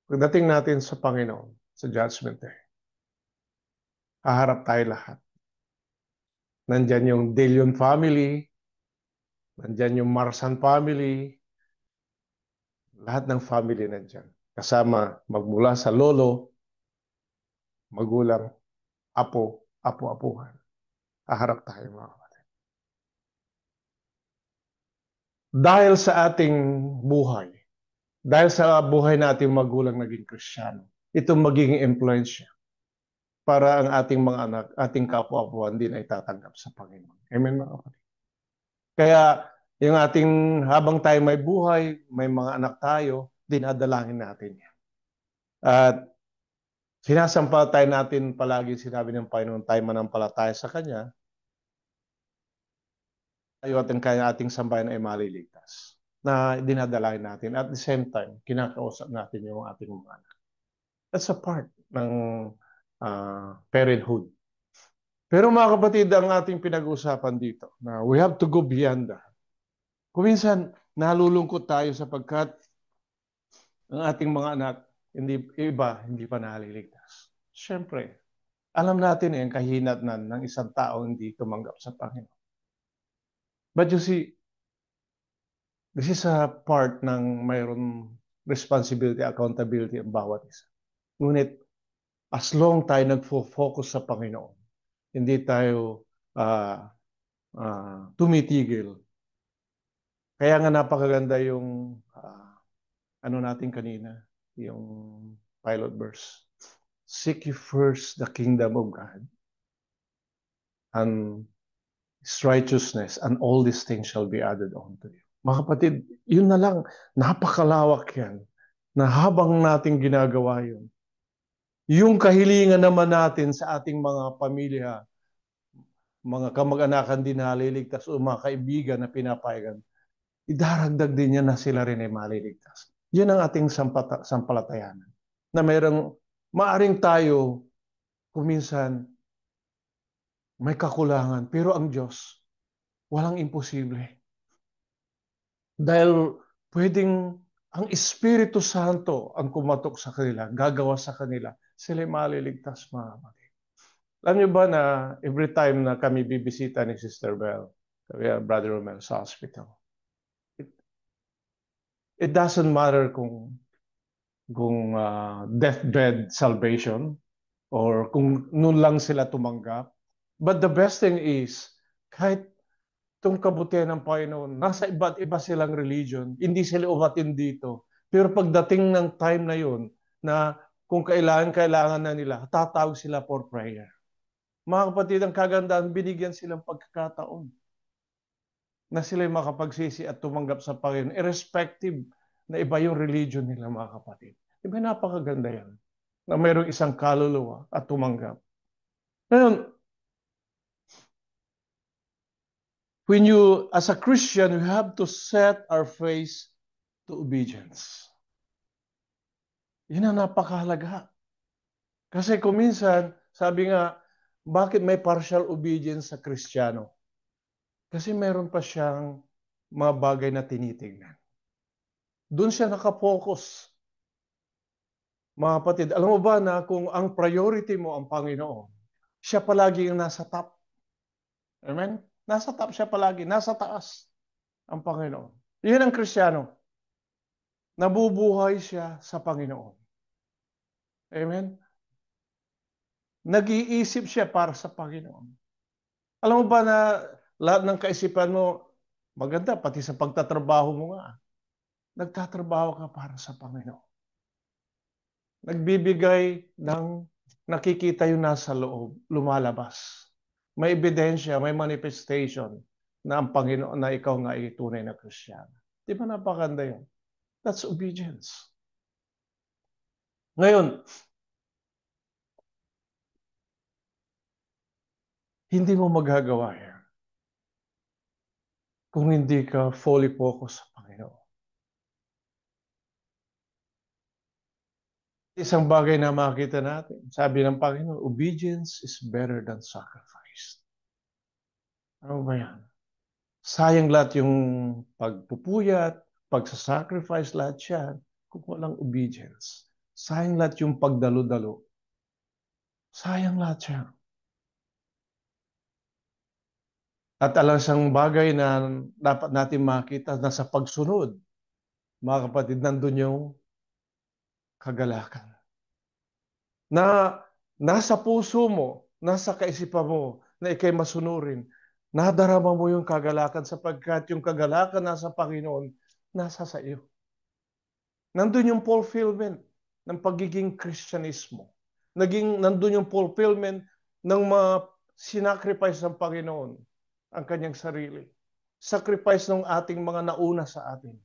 Pagdating natin sa Panginoon, sa Judgment Day, haharap tayo lahat. Nandyan yung De Leon family, nandyan yung Marsan family, lahat ng family nandyan. Kasama magmula sa lolo, magulang, apo, apo-apuhan. Haharap tayo mga kapatid. Dahil sa ating buhay, dahil sa buhay nating magulang naging Kristiyano, itong magiging impluensya para ang ating mga anak, ating kapwa-apuan din ay tatanggap sa Panginoon. Amen mga kapatid. Kaya yung ating habang tayo may buhay, may mga anak tayo, dinadalangin natin yan. At sinasampalataya natin palagi, sinabi ng Panginoon, tayo manampalataya sa Kanya, tayo at ang ating sambayan ay maliligtas. Na dinadalangin natin. At the same time, kinakausap natin yung ating mga anak. That's a part ng parenthood. Pero mga kapatid, ang ating pinag-uusapan dito, na we have to go beyond that. Kung minsan, nalulungkot tayo sapagkat ang ating mga anak, hindi pa naliligtas. Siyempre, alam natin ang kahinatnan ng isang tao hindi tumanggap sa Panginoon. But you see, this is a part ng mayroon responsibility, accountability ang bawat isa. Ngunit, as long tayo nagfo-focus sa Panginoon, hindi tayo tumitigil. Kaya nga napakaganda yung ano natin kanina, yung pilot verse. Seek ye first the kingdom of God and His righteousness, and all these things shall be added unto you. Mga kapatid, yun na lang, napakalawak yan, na habang natin ginagawa yun, yung kahilingan naman natin sa ating mga pamilya, mga kamag-anakan din na liligtas o mga kaibigan na pinapayagan, idaragdag din niya na sila rin ay maliligtas. Yan ang ating sampalatayanan. Na mayroong, maaring tayo, kuminsan, may kakulangan, pero ang Diyos, walang imposible. Dahil pwedeng ang Espiritu Santo ang kumatok sa kanila, gagawa sa kanila, sila maliligtas mga kapatid. Alam niyo ba na every time na kami bibisita ni Sister Bell, Brother Romel sa hospital, it doesn't matter kung deathbed salvation or kung noon lang sila tumanggap. But the best thing is, kahit itong kabutihan ng Panginoon, nasa iba't iba silang religion, hindi sila umatin dito. Pero pagdating ng time na yun, na kung kailangan na nila, tatawag sila for prayer. Mga kapatid, ang kagandahan, binigyan silang pagkakataon na sila'y makapagsisi at tumanggap sa Panginoon, irrespective na iba yung religion nila, mga kapatid. Diba napakaganda yan? Na mayroong isang kaluluwa at tumanggap. Ngayon, when you, as a Christian, you have to set our face to obedience. Yan ang napakahalaga. Kasi kung minsan, sabi nga, bakit may partial obedience sa Kristiyano? Kasi meron pa siyang mga bagay na tinitingnan. Doon siya nakapokus. Mga kapatid, alam mo ba na kung ang priority mo ang Panginoon, siya palagi yung nasa top. Amen? Nasa top siya palagi, nasa taas ang Panginoon. Yan ang Kristiyano. Nabubuhay siya sa Panginoon. Amen? Nag-iisip siya para sa Panginoon. Alam mo ba na lahat ng kaisipan mo, maganda, pati sa pagtatrabaho mo nga, nagtatrabaho ka para sa Panginoon. Nagbibigay ng nakikita yung nasa loob, lumalabas. May ebidensya, may manifestation na ang Panginoon na ikaw nga ay tunay na Kristiyano. Di ba napakaganda yun? That's obedience. Ngayon, Hindi mo magagawa yan kung hindi ka fully focused sa Panginoon. Isang bagay na makita natin, sabi ng Panginoon, obedience is better than sacrifice. Ano ba yan? Sayang lahat yung pagpupuyat, pagsasacrifice, lahat yan, kung walang obedience. Sayang lahat yung pagdalo-dalo. Sayang lahat yan. At alam isang bagay na dapat natin makita na sa pagsunod, mga kapatid, nandun yung kagalakan. Na nasa puso mo, nasa kaisipan mo, na ikay masunurin, nadarama mo yung kagalakan sapagkat yung kagalakan nasa Panginoon, nasa sa iyo. Nandun yung fulfillment ng pagiging Kristyanismo. Nandun yung fulfillment ng mga sinacrifice ng Panginoon, ang kanyang sarili. Sacrifice ng ating mga nauna sa atin.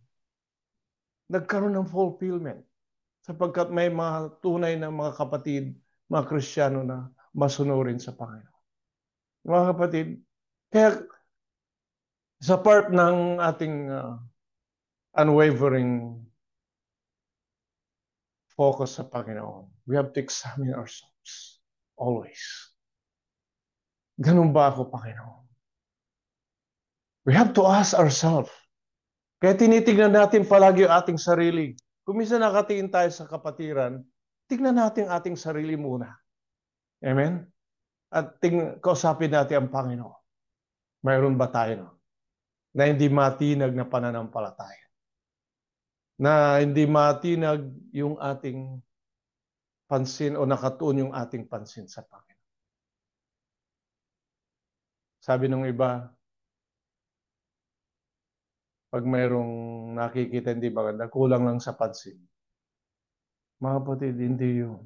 Nagkaroon ng fulfillment sapagkat may mga tunay na mga kapatid, mga Kristiyano na masunurin sa Panginoon. Mga kapatid, kaya sa part ng ating unwavering focus sa Panginoon, we have to examine ourselves always. Ganun ba ako, Panginoon? We have to ask ourselves. Kaya tinitignan natin palagi yung ating sarili. Kung minsan nakatingin tayo sa kapatiran, tignan natin ating sarili muna. Amen? At kausapin natin ang Panginoon. Mayroon ba tayo na hindi matinag na pananampalataya? Na hindi matinag yung ating pansin o nakatuon yung ating pansin sa Panginoon. Sabi ng iba, pag mayroong nakikita hindi maganda, kulang lang sa pansin. Mga kapatid, hindi yun.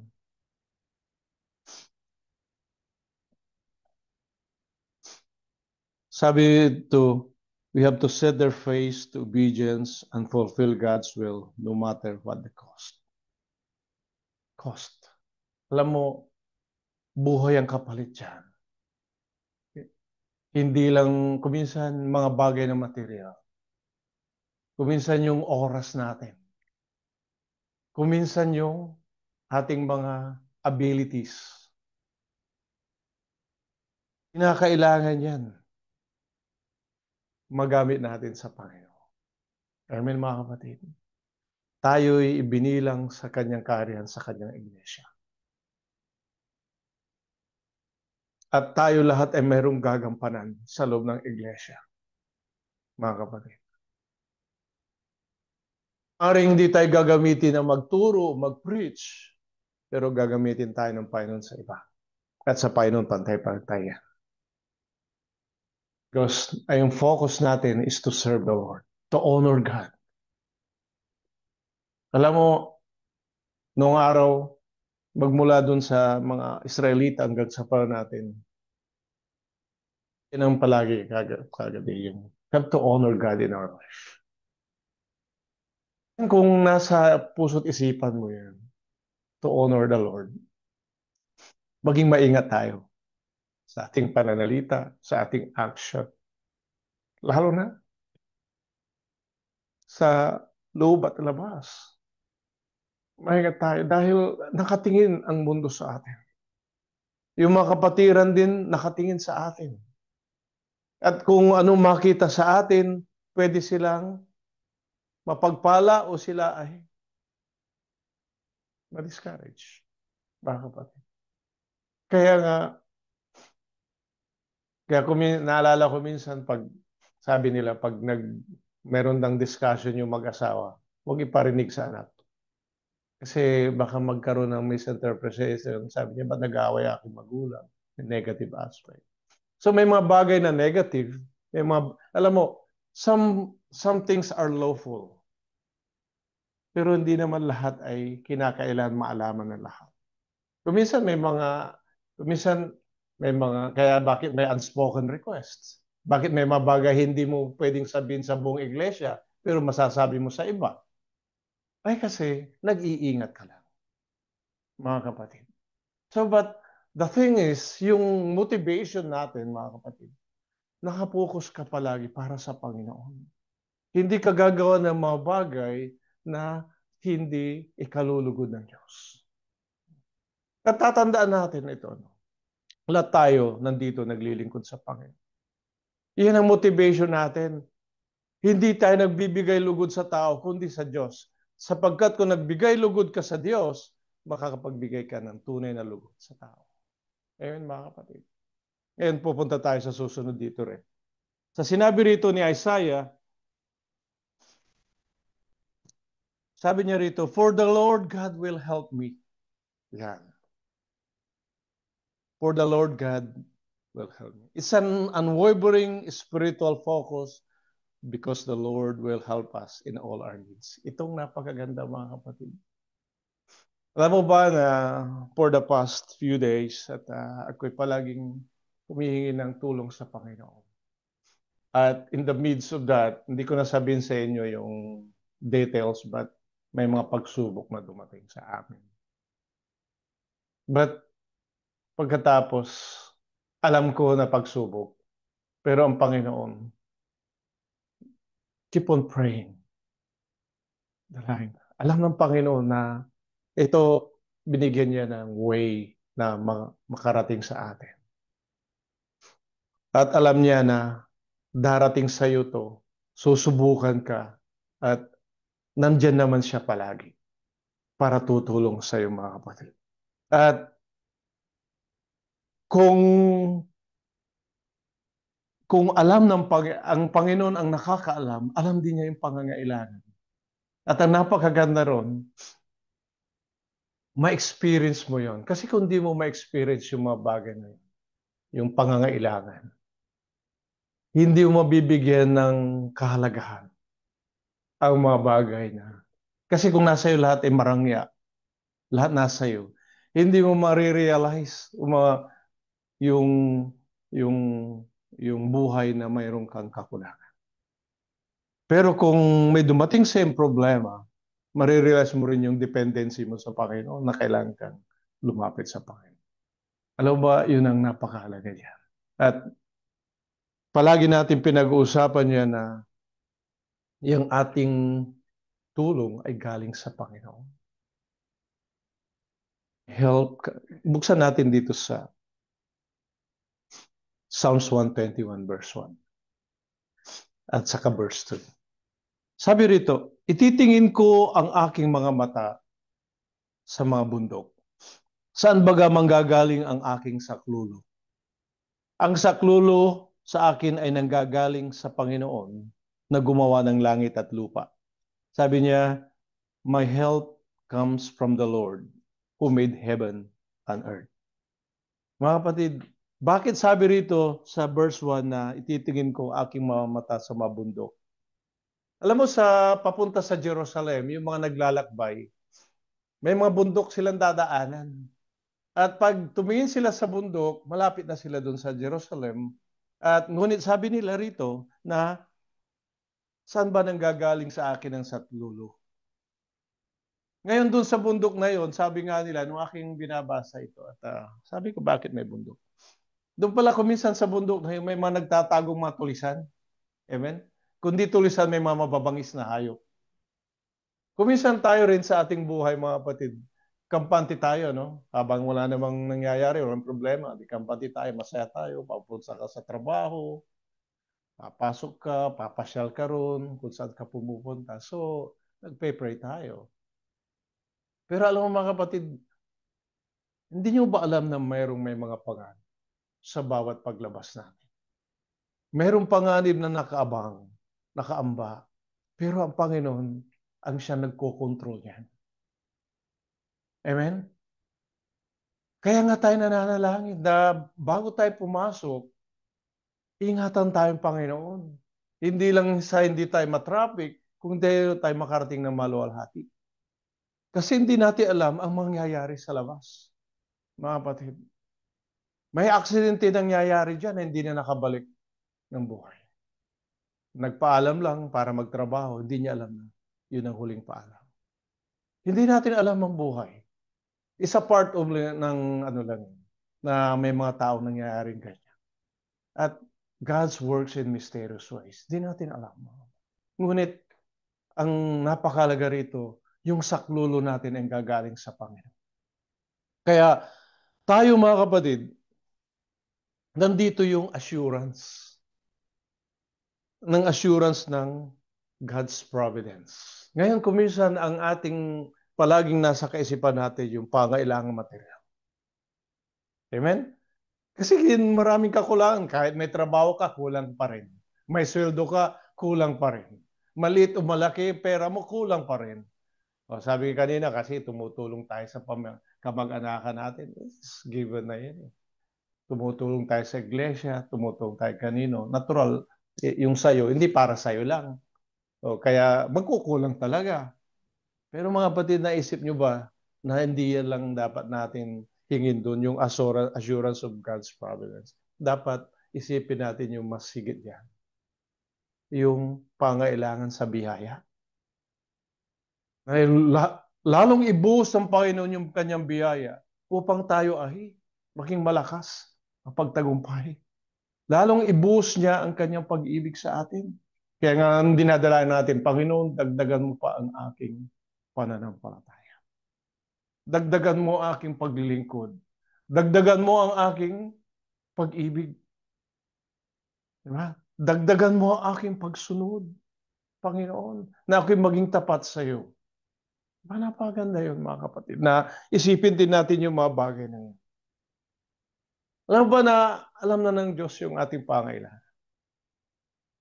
Sabi ito, we have to set their face to obedience and fulfill God's will no matter what the cost. Cost. Alam mo, buhay ang kapalit dyan. Hindi lang kuminsan mga bagay na material. Kuminsan yung oras natin. Kuminsan yung ating mga abilities. Kinakailangan yan. Magamit natin sa Panginoon. Amen, mga kapatid. Tayo'y ibinilang sa kanyang kaharian sa kanyang iglesia. At tayo lahat ay mayroong gagampanan sa loob ng iglesia. Mga kapatid. Maring hindi tayo gagamitin na magturo, mag-preach, pero gagamitin tayo ng Panginoon sa iba. At sa Panginoon, pantay-pantay. Because yung focus natin is to serve the Lord, to honor God. Alam mo, noong araw, magmula dun sa mga Israelita hanggang sa panahon natin, yun ang palagi kagabi yung have to honor God in our life. Kung nasa puso't isipan mo yan, to honor the Lord, maging maingat tayo sa ating pananalita, sa ating action. Lalo na sa loob at labas. Maingat tayo dahil nakatingin ang mundo sa atin. Yung mga kapatiran din nakatingin sa atin. At kung anong makita sa atin, pwede silang mapagpala o sila ay ma-discourage. Mga kapatid. Kaya nga, naalala ko minsan pag sabi nila, pag meron ng discussion yung mag-asawa, huwag iparinig sa anak. Kasi baka magkaroon ng misinterpretation. Sabi niya, ba't nag-aaway aking magulang? Negative aspect. So may mga bagay na negative. May mga, alam mo, some things are lawful. Pero hindi naman lahat ay kinakailangan maalaman ng lahat. Kuminsan may mga, kaya bakit may unspoken requests? Bakit may mga bagay hindi mo pwedeng sabihin sa buong iglesia, pero masasabi mo sa iba? Ay kasi, nag-iingat ka lang, mga kapatid. So, but The thing is, yung motivation natin, mga kapatid, nakapokus ka palagi para sa Panginoon. Hindi ka gagawa ng mga bagay na hindi ikalulugod ng Diyos. At tatandaan natin ito. Lahat tayo nandito naglilingkod sa Panginoon. Iyan ang motivation natin. Hindi tayo nagbibigay lugod sa tao, kundi sa Diyos. Sapagkat kung nagbigay lugod ka sa Diyos, makakapagbigay ka ng tunay na lugod sa tao. Amen, mga kapatid. Ngayon, pupunta tayo sa susunod dito rin. Sa sinabi rito ni Isaiah, sabi niya rito, "For the Lord God will help me." Yan. For the Lord God will help me. It's an unwavering spiritual focus because the Lord will help us in all our needs. Itong napakaganda, mga kapatid. Alam mo ba na for the past few days at ako'y palaging humihingi ng tulong sa Panginoon. At in the midst of that, hindi ko na sabihin sa inyo yung details but may mga pagsubok na dumating sa amin. But pagkatapos, alam ko na pagsubok. Pero ang Panginoon, keep on praying. Dalangin. Alam ng Panginoon na ito, binigyan niya ng way na makarating sa atin. At alam niya na darating sa iyo to, susubukan ka, at nandyan naman siya palagi para tutulong sa iyo, mga kapatid. At kung alam ng ang Panginoon ang nakakaalam, alam din niya yung pangangailangan. At ang napakaganda ron, ma-experience mo yon. Kasi kung di mo ma-experience yung mga bagay na yun, yung pangangailangan, hindi mo mabibigyan ng kahalagahan ang mga bagay na. Kasi kung nasa iyo lahat ay marangya, lahat nasa iyo, hindi mo marirealize yung, yung, yung buhay na mayroon kang kakulangan. Pero kung may dumating same problema, marirealize mo rin yung dependency mo sa Panginoon na kailangan kang lumapit sa Panginoon. Alam ba, yun ang napakahalaga niya. At palagi natin pinag-uusapan niya na yung ating tulong ay galing sa Panginoon. Help. Buksan natin dito sa Psalms 121 verse 1 at saka verse 2. Sabi rito, ititingin ko ang aking mga mata sa mga bundok. Saan baga manggagaling ang aking saklulo? Ang saklulo sa akin ay nanggagaling sa Panginoon na gumawa ng langit at lupa. Sabi niya, my help comes from the Lord who made heaven and earth. Mga kapatid, bakit sabi rito sa verse 1 na ititingin ko aking mga mata sa mga bundok? Alam mo, sa papunta sa Jerusalem, yung mga naglalakbay, may mga bundok silang dadaanan. At pag tumingin sila sa bundok, malapit na sila doon sa Jerusalem. At ngunit sabi nila rito na saan ba nanggagaling sa akin ang saklulo? Ngayon doon sa bundok na yon, sabi nga nila, nung aking binabasa ito, at sabi ko, bakit may bundok? Doon pala kuminsan sa bundok na yun, may mga nagtatagong mga tulisan. Amen? Kundi tulisan, may mga mababangis na hayop. Kuminsan tayo rin sa ating buhay, mga kapatid, kampante tayo, no? Habang wala namang nangyayari, walang problema, di kampante tayo, masaya tayo, papunta ka sa trabaho, papasok ka, papasyal ka ron, kung saan ka pumupunta. So, nagpe-pray tayo. Pero alam mo, mga kapatid, hindi nyo ba alam na may mga panganib sa bawat paglabas natin? Mayroong panganib na nakaabang, nakaamba, pero ang Panginoon ang siya nagkokontrol niyan. Amen? Kaya nga tayo nananalangin na bago tayo pumasok, ingatan tayong Panginoon. Hindi lang sa hindi tayo matraffic, kundi tayo makarating ng maluwalhati. Kasi hindi natin alam ang mangyayari sa labas. Mga kapatid, may aksidente nangyayari dyan na hindi na nakabalik ng buhay. Nagpaalam lang para magtrabaho, hindi niya alam na yun ang huling paalam. Hindi natin alam ang buhay. Isa part of ng ano lang. na may mga taong nangyayaring ganyan. At God's works in mysterious ways. Di natin alam. Ngunit, ang napakalaga rito, yung saklolo natin ay gagaling sa Panginoon. Kaya, tayo mga kapatid, nandito yung assurance ng God's providence. Ngayon, kuminsan ang ating palaging nasa kaisipan natin yung pangailangang material. Amen? Kasi maraming kakulangan. Kahit may trabaho ka, kulang pa rin. May sweldo ka, kulang pa rin. Maliit o malaki, pera mo, kulang pa rin. O, sabi kanina, kasi tumutulong tayo sa kamag-anakan natin. It's given na yan. Tumutulong tayo sa iglesia, tumutulong tayo kanino. Natural, yung sayo, hindi para sayo lang. O, kaya magkukulang talaga. Pero mga kapatid, naisip nyo ba na hindi yan lang dapat natin hingin doon, yung assurance of God's providence? Dapat isipin natin yung mas higit yan. Yung pangailangan sa biyaya. Lalong ibuhos ng Panginoon yung kanyang biyaya upang tayo ay maging malakas ang pagtagumpay. Lalong ibuhos niya ang kanyang pag-ibig sa atin. Kaya nga dinadala natin, Panginoon, dagdagan mo pa ang aking pananampalataya. Dagdagan mo ang aking paglilingkod. Dagdagan mo ang aking pag-ibig. Diba? Dagdagan mo ang aking pagsunod, Panginoon, na ako'y maging tapat sa iyo. Diba, napaganda yun, mga kapatid, na isipin din natin yung mga bagay na yun. Alam ba na alam na ng Diyos yung ating pangailangan?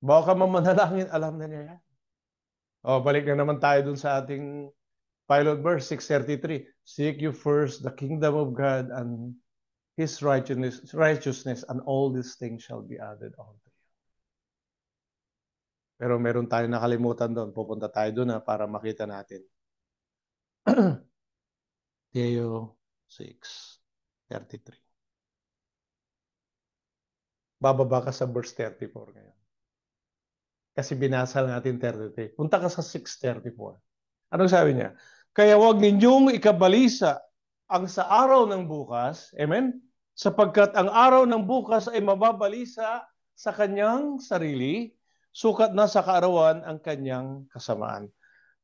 Baka mamanalangin, alam na niya yan. O, balik na naman tayo dun sa ating pilot verse 6:33. Seek you first the kingdom of God and His righteousness, and all these things shall be added unto you. Pero meron tayong nakalimutan doon. Pupunta tayo doon para makita natin. Matthew 6:33. Bababa ka sa verse 34 ngayon. Kasi binasa natin 33. Punta ka sa 6:34. Anong sabi niya? Kaya huwag ninyong ikabalisa ang sa araw ng bukas. Amen? Sapagkat ang araw ng bukas ay mababalisa sa kanyang sarili, sukat na sa kaarawan ang kanyang kasamaan.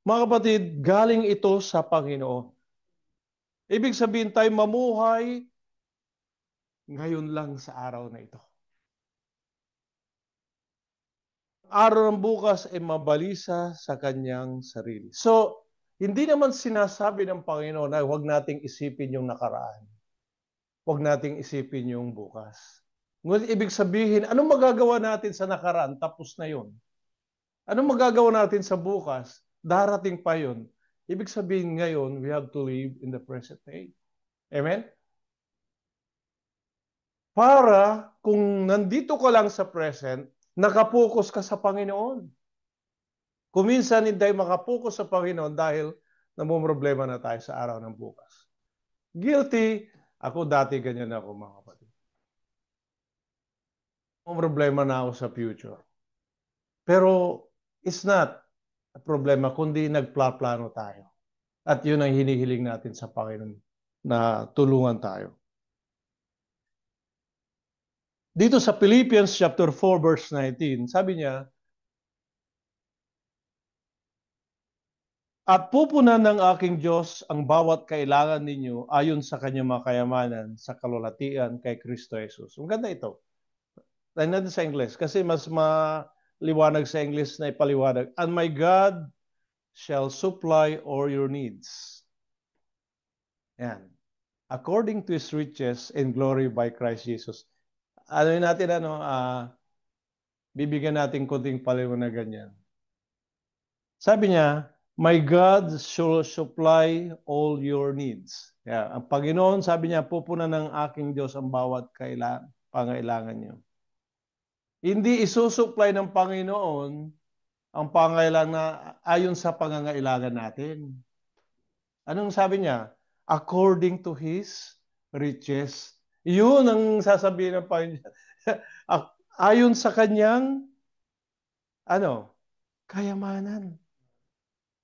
Mga kapatid, galing ito sa Panginoon. Ibig sabihin tayo mamuhay ngayon lang sa araw na ito. Araw ng bukas ay mabalisa sa kanyang sarili. So, hindi naman sinasabi ng Panginoon na huwag nating isipin yung nakaraan. Huwag nating isipin yung bukas. Ngunit ibig sabihin, anong magagawa natin sa nakaraan? Tapos na yun. Anong magagawa natin sa bukas? Darating pa yun. Ibig sabihin ngayon, we have to live in the present day. Amen? Para kung nandito ka lang sa present, nakapokus ka sa Panginoon. Kuminsan hindi tayo makapokus sa Panginoon dahil namumroblema na tayo sa araw ng bukas. Guilty. Ako dati ganyan ako, mga kapatid. Problema na ako sa future. Pero it's not a problema, kundi nagplaplano tayo. At yun ang hinihiling natin sa Panginoon na tulungan tayo. Dito sa Philippians chapter 4 verse 19, sabi niya, at pupunan ng aking Diyos ang bawat kailangan ninyo ayon sa kanyang mga kayamanan sa kalulatian kay Kristo Jesus. Ang ganda ito. Tayo natin sa English kasi mas maliwanag sa English na ipaliwanag. And my God shall supply all your needs. Yan. According to His riches in glory by Christ Jesus. Ano natin, bibigyan natin kunting paliwanagan yan. Sabi niya, my God shall supply all your needs. Yeah, ang Panginoon, sabi niya, pupunan ng aking Diyos ang bawat pangailangan niyo. Hindi isusupply ng Panginoon ang pangailangan na ayon sa pangangailangan natin. Anong sabi niya? According to His riches. Yun ang sasabihin ng Panginoon. Ayon sa kanyang kayamanan.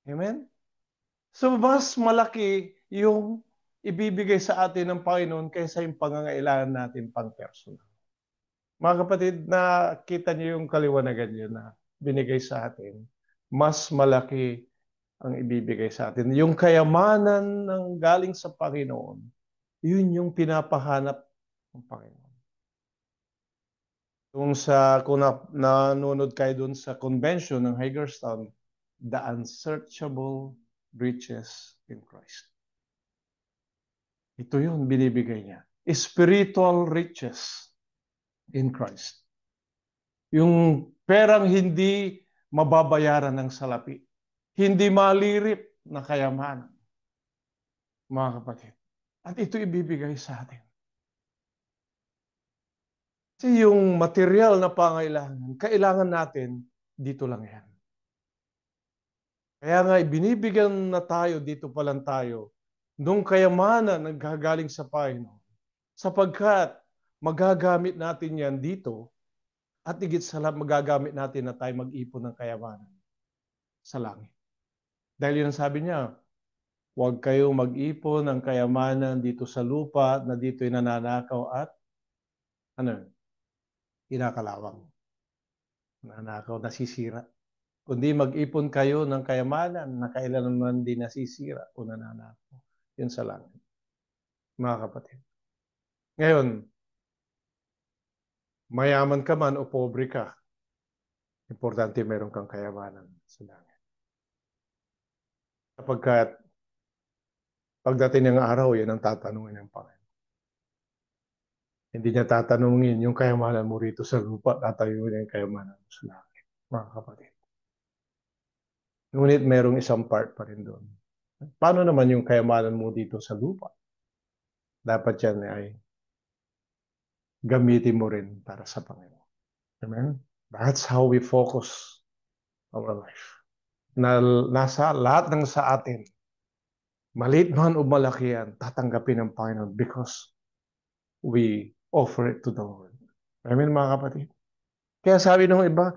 Amen? So, mas malaki yung ibibigay sa atin ng Panginoon kaysa yung pangangailangan natin pang personal. Mga kapatid, nakita niyo yung kaliwanagan yun na binigay sa atin. Mas malaki ang ibibigay sa atin. Yung kayamanan ng galing sa Panginoon, yun yung pinapahanap ng Panginoon. Kung nanonood kayo dun sa convention ng Hagerstown, the unsearchable riches in Christ. Ito yun, binibigay niya. Spiritual riches in Christ. Yung perang hindi mababayaran ng salapi. Hindi malirip na kayamanan, mga kapatid. At ito ibibigay sa atin. Kasi yung material na pangailangan, kailangan natin, dito lang yan. Kaya nga, binibigyan na tayo, dito pa lang tayo, nung kayamanan naggagaling sa Panginoon. Sapagkat magagamit natin yan dito, at higit sa lahat magagamit natin na tayo mag-ipon ng kayamanan sa langit. Dahil yun ang sabi niya, huwag kayong mag-ipon ng kayamanan dito sa lupa na dito'y nananakaw at kinakalawang. Nananakaw, nasisira. Kundi mag-ipon kayo ng kayamanan na kailanman di nasisira o nananakaw. Yun sa langit. Mga kapatid. Ngayon, mayaman ka man o pobre ka, importante meron kang kayamanan sa langit. Kapagkat pagdating ng araw, yan ang tatanungin ng Panginoon. Hindi niya tatanungin yung kayamanan mo rito sa lupa, tatayuin niya yung kayamanan mo sa langit. Mga kapatid. Ngunit merong isang part pa rin doon. Paano naman yung kayamanan mo dito sa lupa? Dapat yan ay gamitin mo rin para sa Panginoon. Amen? That's how we focus our life. Na nasa lahat ng sa atin, maliit man o malaki yan, tatanggapin ng Panginoon because we offer it to the Lord. Amen, mga kapatid? Kaya sabi ng iba,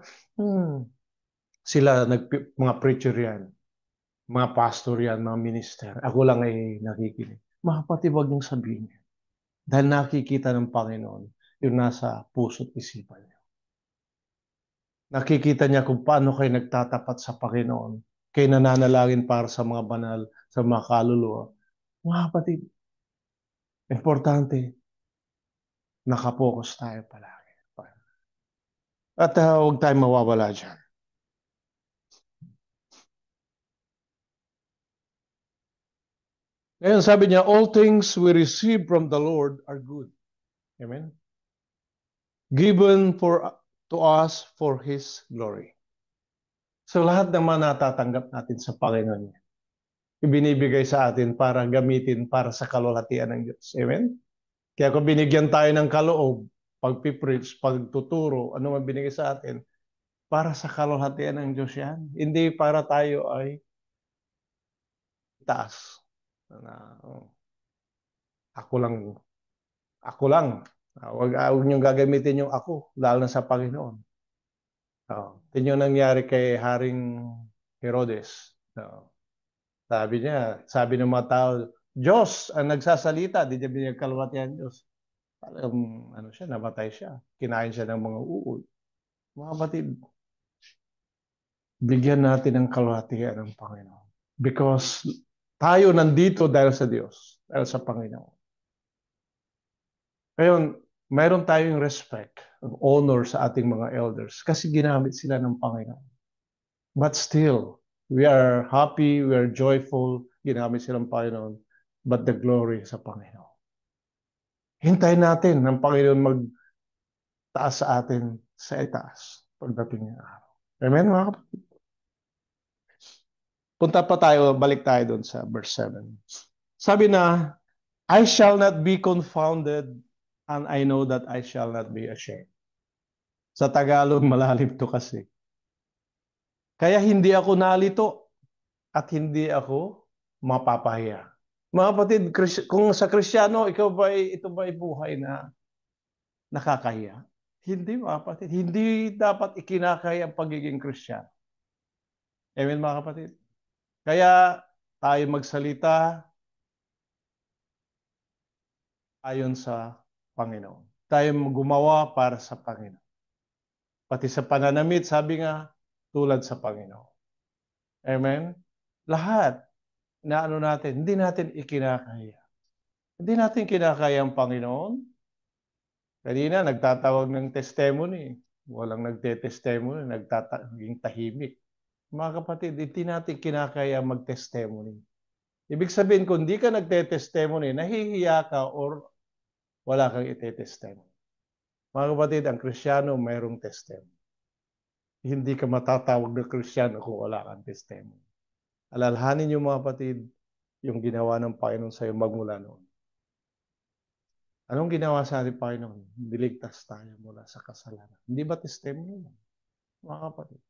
sila, mga preacher yan, mga pastor yan, mga minister, ako lang ay nakikinig. Mga kapatid, huwag niyong sabihin yan. Dahil nakikita ng Panginoon yung nasa puso't isipan niyo. Nakikita niya kung paano kayo nagtatapat sa Panginoon, kayo nananalangin para sa mga banal, sa mga kaluluwa. Mga kapatid, importante, nakapokus tayo palagi. At huwag tayong mawawala dyan. Ngayon sabi niya, all things we receive from the Lord are good. Amen? Given to us for His glory. So lahat naman natatanggap natin sa Panginoon niya. Ibinibigay sa atin para gamitin para sa kalwalhatian ng Diyos. Amen? Kaya kung binigyan tayo ng kaloob, pagpipreach, pagtuturo, ano man binigay sa atin, para sa kalwalhatian ng Diyos yan. Hindi para tayo ay taas. Ako lang. Huwag niyong gagamitin yung ako, lalo na sa Panginoon. Tingnan yung nangyari kay Haring Herodes. Sabi ng mga tao, Diyos ang nagsasalita, di niya binigkalwatihan Diyos. Namatay siya. Kinain siya ng mga uod. Mga batid, bigyan natin ng kalwatihan ng Panginoon. Because tayo nandito dahil sa Diyos, dahil sa Panginoon. Ngayon, mayroon tayong respect, honor sa ating mga elders kasi ginamit sila ng Panginoon. But still, we are happy, we are joyful, ginamit sila ng Panginoon, but the glory sa Panginoon. Hintayin natin ng Panginoon magtaas sa atin sa itaas pagdating ng araw. Amen, mga kapatid? Punta pa tayo, balik tayo doon sa verse 7. Sabi na, I shall not be confounded and I know that I shall not be ashamed. Sa Tagalog, malalim to kasi. Kaya hindi ako nalito at hindi ako mapapahiya. Mga kapatid, kung sa Kristiyano, ito ba ay buhay na nakakahiya? Hindi, mga kapatid. Hindi dapat ikinakaya ang pagiging Kristiyano. Amen, mga kapatid? Kaya tayo magsalita ayon sa Panginoon. Tayo gumawa para sa Panginoon. Pati sa pananamit, sabi nga, tulad sa Panginoon. Amen? Lahat na ano natin, hindi natin ikinakaya. Hindi natin kinakaya ang Panginoon. Kanina, nagtatawag ng testimony. Walang nagte-testimony, naging tahimik. Mga kapatid, hindi natin kinakaya mag-testimony. Ibig sabihin, kung di ka nagte-testimony, nahihiya ka or wala kang ite-testimony. Mga kapatid, ang Kristiyano mayroong testimony. Hindi ka matatawag na Kristiyano kung wala kang testimony. Alalhanin niyo mga kapatid, yung ginawa ng Panginoon sa iyo magmula noon. Anong ginawa sa ating Panginoon? Niligtas tayo mula sa kasalanan. Hindi ba testimony mo? Mga kapatid.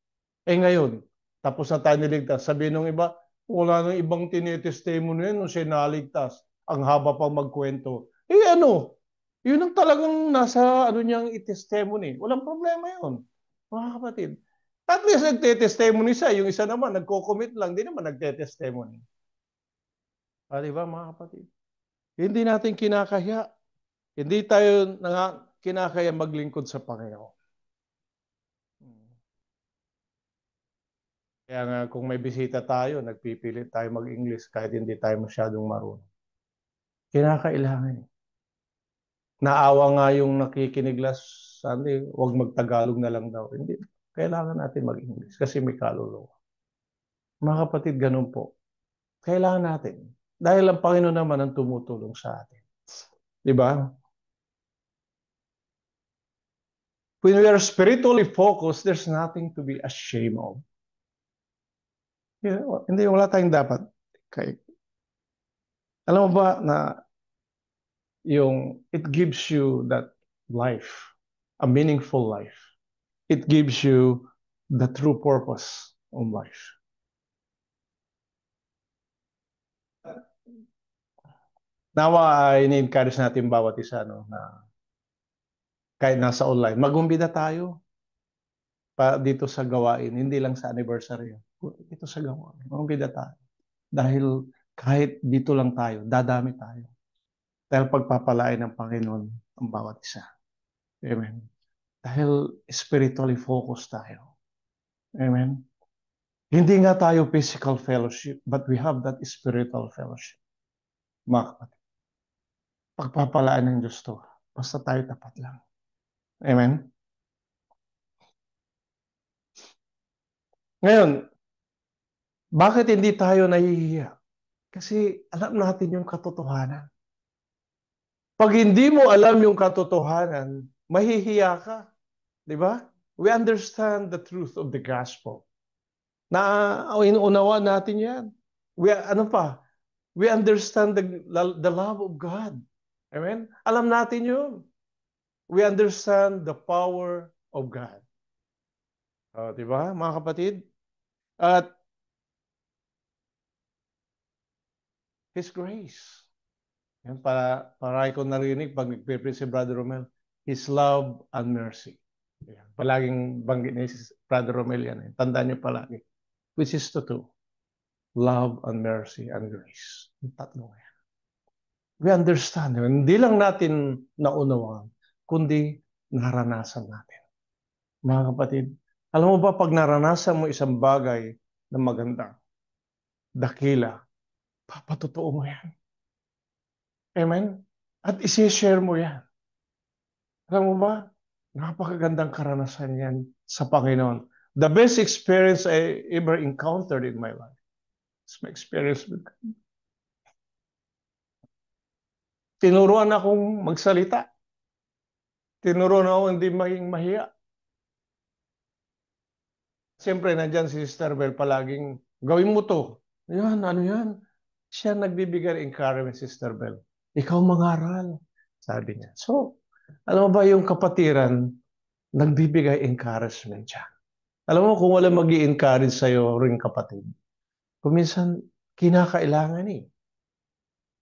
Ngayon, tapos na tayo niligtas. Sabihin ng iba, wala nang ibang tinitestimony nung siya naligtas. Ang haba pang magkwento. Ano? Yun ang talagang nasa niyang i-testimony. Walang problema yun. Mga kapatid. At least nagte-testimony siya. Yung isa naman, nagko-commit lang. Hindi naman nagte-testimony. Diba mga kapatid? Hindi natin kinakaya. Hindi tayo kinakaya maglingkod sa Panginoon. Kaya nga kung may bisita tayo, nagpipilit tayo mag-English kahit hindi tayo masyadong marunong. Kinakailangan. Naawa nga yung nakikinig last Sunday, huwag mag-Tagalog na lang daw. Hindi. Kailangan natin mag-English kasi may kaluluwa. Mga kapatid, ganun po. Kailangan natin. Dahil ang Panginoon naman ang tumutulong sa atin. Diba? When we are spiritually focused, there's nothing to be ashamed of. Hindi, wala tayong dapat. Okay. Alam mo ba na it gives you that life, a meaningful life. It gives you the true purpose of life. Nawa ay in-encourage natin bawat isa na kahit nasa online, mag-umbida tayo dito sa gawain, hindi lang sa anniversary. Dito sa gawain, mag-umbida tayo. Dahil kahit dito lang tayo, dadami tayo. Dahil pagpapalain ng Panginoon ang bawat isa. Amen. Dahil spiritually focused tayo. Amen. Hindi nga tayo physical fellowship, but we have that spiritual fellowship. Mga kapatid. Pagpapalaan ng Diyos to. Basta tayo tapat lang. Amen. Ngayon, bakit hindi tayo nahihiya? Kasi alam natin yung katotohanan. Pag hindi mo alam yung katotohanan, mahihiya ka. Di ba? We understand the truth of the gospel. Inuunawa natin yan. We understand the love of God. Amen? Alam natin yun. We understand the power of God. Di ba, mga kapatid? At His grace. Yan, para ko narinig pag nagpe-preach si Brother Romel, His love and mercy. Yan. Palaging banggit ni Brother Romel yan. Tandaan niyo palagi. Which is the two. Love and mercy and grace. Yung tatlo yan. We understand. Hindi lang natin naunawaan, kundi naranasan natin. Mga kapatid, alam mo ba pag naranasan mo isang bagay na maganda, dakila, papatotoo mo yan. Amen? At isi-share mo yan. Alam mo ba? Napakagandang karanasan yan sa Panginoon. The best experience I ever encountered in my life is my experience with God. Tinuruan akong magsalita. Tinuruan ako hindi maging mahiya. Siyempre, nandyan si Sister Bel palaging, gawin mo to. Yan, ano yan? Siya nagbibigay encouragement, Sister Bel. Ikaw mangaral, sabi niya. So, alam mo ba yung kapatiran, nagbibigay encouragement siya. Alam mo, kung wala mag-i-encourage sa'yo rin kapatid, kung minsan, kinakailangan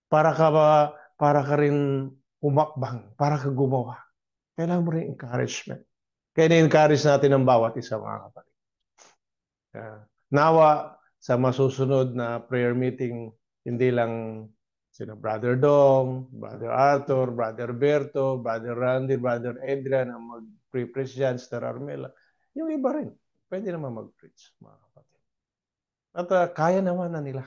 para ka rin umakbang, para ka gumawa. Kailangan mo rin encouragement. Kaya na-encourage natin ang bawat isa, mga kapatid. Nawa sa masusunod na prayer meeting, hindi lang Sino? Brother Dong, Brother Arthur, Brother Berto, Brother Randy, Brother Adrian, ang mag-preach dyan, Sister Armela. Yung iba rin, pwede naman mag-preach, mga kapatid. At kaya naman na nila.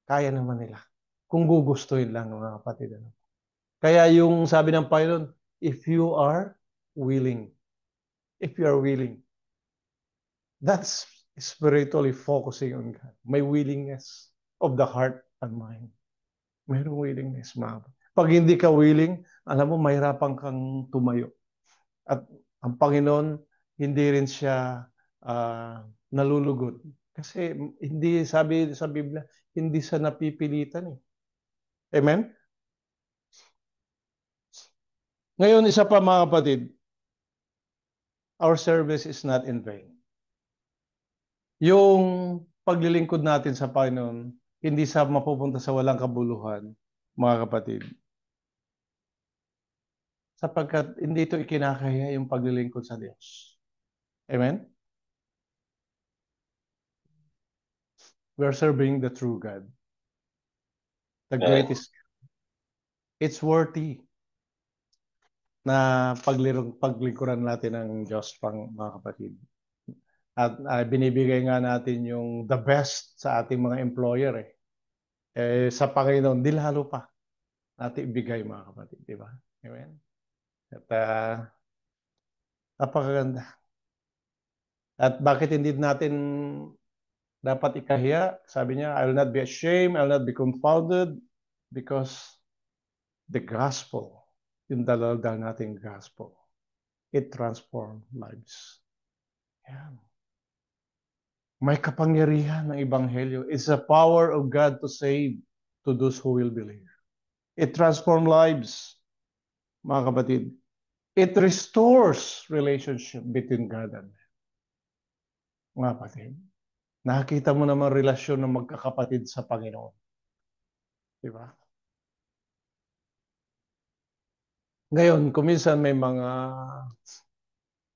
Kaya naman nila. Kung gugustuhin lang, mga kapatid. Ano? Kaya yung sabi ng Panginoon, if you are willing, if you are willing, that's spiritually focusing on God. May willingness of the heart and mind. Mayroong willingness, mga kapatid. Pag hindi ka willing, alam mo, mahirapan kang tumayo. At ang Panginoon, hindi rin siya nalulugod. Kasi hindi, sabi sa Biblia, hindi siya napipilitan eh. Amen? Ngayon, isa pa mga kapatid, our service is not in vain. Yung paglilingkod natin sa Panginoon, hindi sa mapupunta sa walang kabuluhan, mga kapatid. Sapagkat hindi ito ikinakaya yung paglilingkod sa Diyos. Amen? We are serving the true God. The greatest. It's worthy na paglingkuran natin ng Diyos, pang mga kapatid. At binibigay nga natin yung the best sa ating mga employer eh. Sa Panginoon, di lalo pa natin ibigay mga kapatid, di ba? Amen? At napakaganda. At bakit hindi natin dapat ikahiya? Sabi niya, I will not be ashamed, I will not be confounded because the gospel, yung dalaw-dal nating gospel, it transforms lives. Yan. May kapangyarihan ng Ebanghelyo. It's the power of God to save to those who will believe. It transforms lives, mga kapatid. It restores relationship between God and man. Mga kapatid, nakikita mo naman relasyon ng magkakapatid sa Panginoon. Diba? Ngayon, kuminsan may mga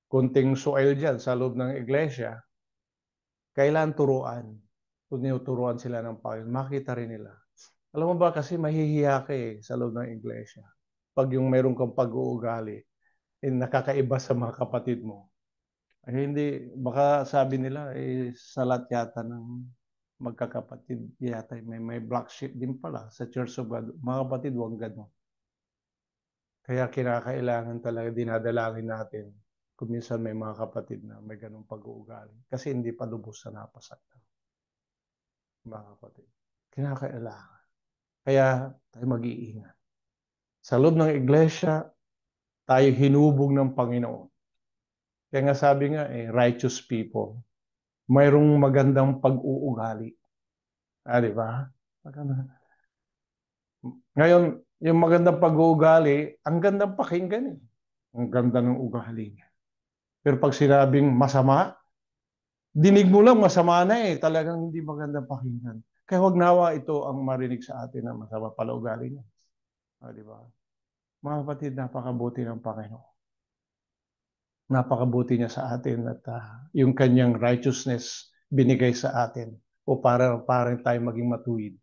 kunting soil dyan sa loob ng iglesia, kailan turuan. Kung tinuturuan sila ng Panginoon, makita rin nila. Alam mo ba kasi mahihiya ka sa loob ng iglesia. Pag yung mayroon kang pag-uugali, nakakaiba sa mga kapatid mo. Ay, hindi, baka sabi nila, salat yata ng magkakapatid yata. May black sheep din pala sa Church of God. Mga kapatid, huwag gano'n. Kaya kinakailangan talaga dinadalangin natin kung minsan may mga kapatid na may ganong pag-uugali. Kasi hindi pa lubos sa napasaktan. Mga kapatid. Kinakailangan. Kaya tayo mag-iingat. Sa loob ng iglesia, tayo hinubog ng Panginoon. Kaya nga sabi nga, righteous people. Mayroong magandang pag-uugali. Di ba? Ngayon, yung magandang pag-uugali, ang gandang pakinggan eh. Ang ganda ng ugali niya. Pero pag sinabing masama, dinig mo lang masama na eh. Talagang hindi magandang pakinggan. Kaya wag nawa ito ang marinig sa atin na masama pala ugali niya. Di ba? Mga kapatid, napakabuti ng Panginoon. Napakabuti niya sa atin at yung kanyang righteousness binigay sa atin o para tayo maging matuwid.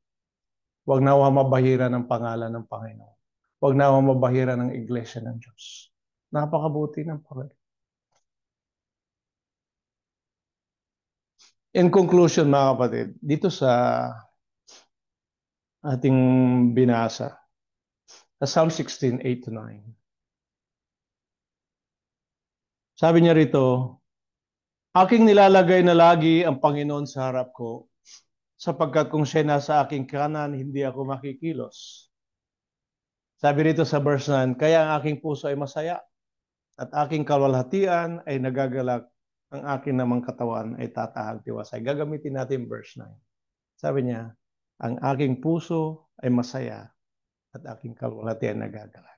Huwag nawa mabahira ng pangalan ng Panginoon. Huwag nawa mabahira ng iglesia ng Diyos. Napakabuti ng Panginoon. In conclusion, mga kapatid, dito sa ating binasa, sa Psalm 16, 8-9, sabi niya rito, aking nilalagay na lagi ang Panginoon sa harap ko, sapagkat kung siya nasa aking kanan, hindi ako makikilos. Sabi rito sa verse 9, kaya ang aking puso ay masaya at aking kalwalhatian ay nagagalak, ang aking namang katawan ay tatahag tiwasay. Gagamitin natin verse 9. Sabi niya, ang aking puso ay masaya at aking kalwalhatian ay nagagalak.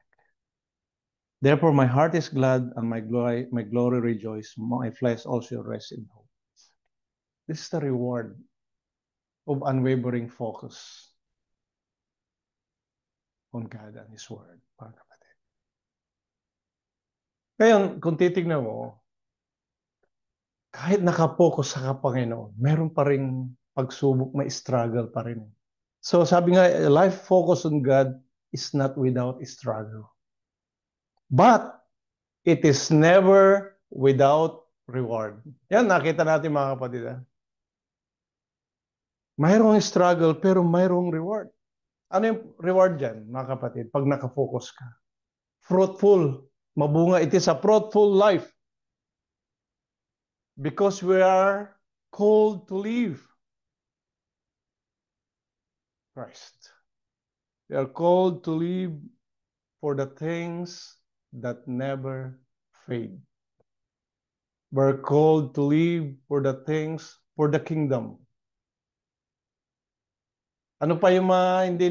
Therefore my heart is glad and my glory rejoice. My flesh also rests in hope. This is the reward of unwavering focus on God and His Word, mga kapatid. Ngayon, kung titignan mo, kahit nakapokus sa Panginoon, meron pa rin pagsubok, may struggle pa rin. So sabi nga, life focused on God is not without struggle. But it is never without reward. Yan, nakita natin mga kapatid. Mayroong struggle pero mayroong reward. Ano yung reward dyan, mga kapatid, pag nakafocus ka? Fruitful. Mabunga. It is a fruitful life. Because we are called to live Christ. We are called to live for the things that never fade. We're called to live for the things, for the kingdom. Ano pa yung mga hindi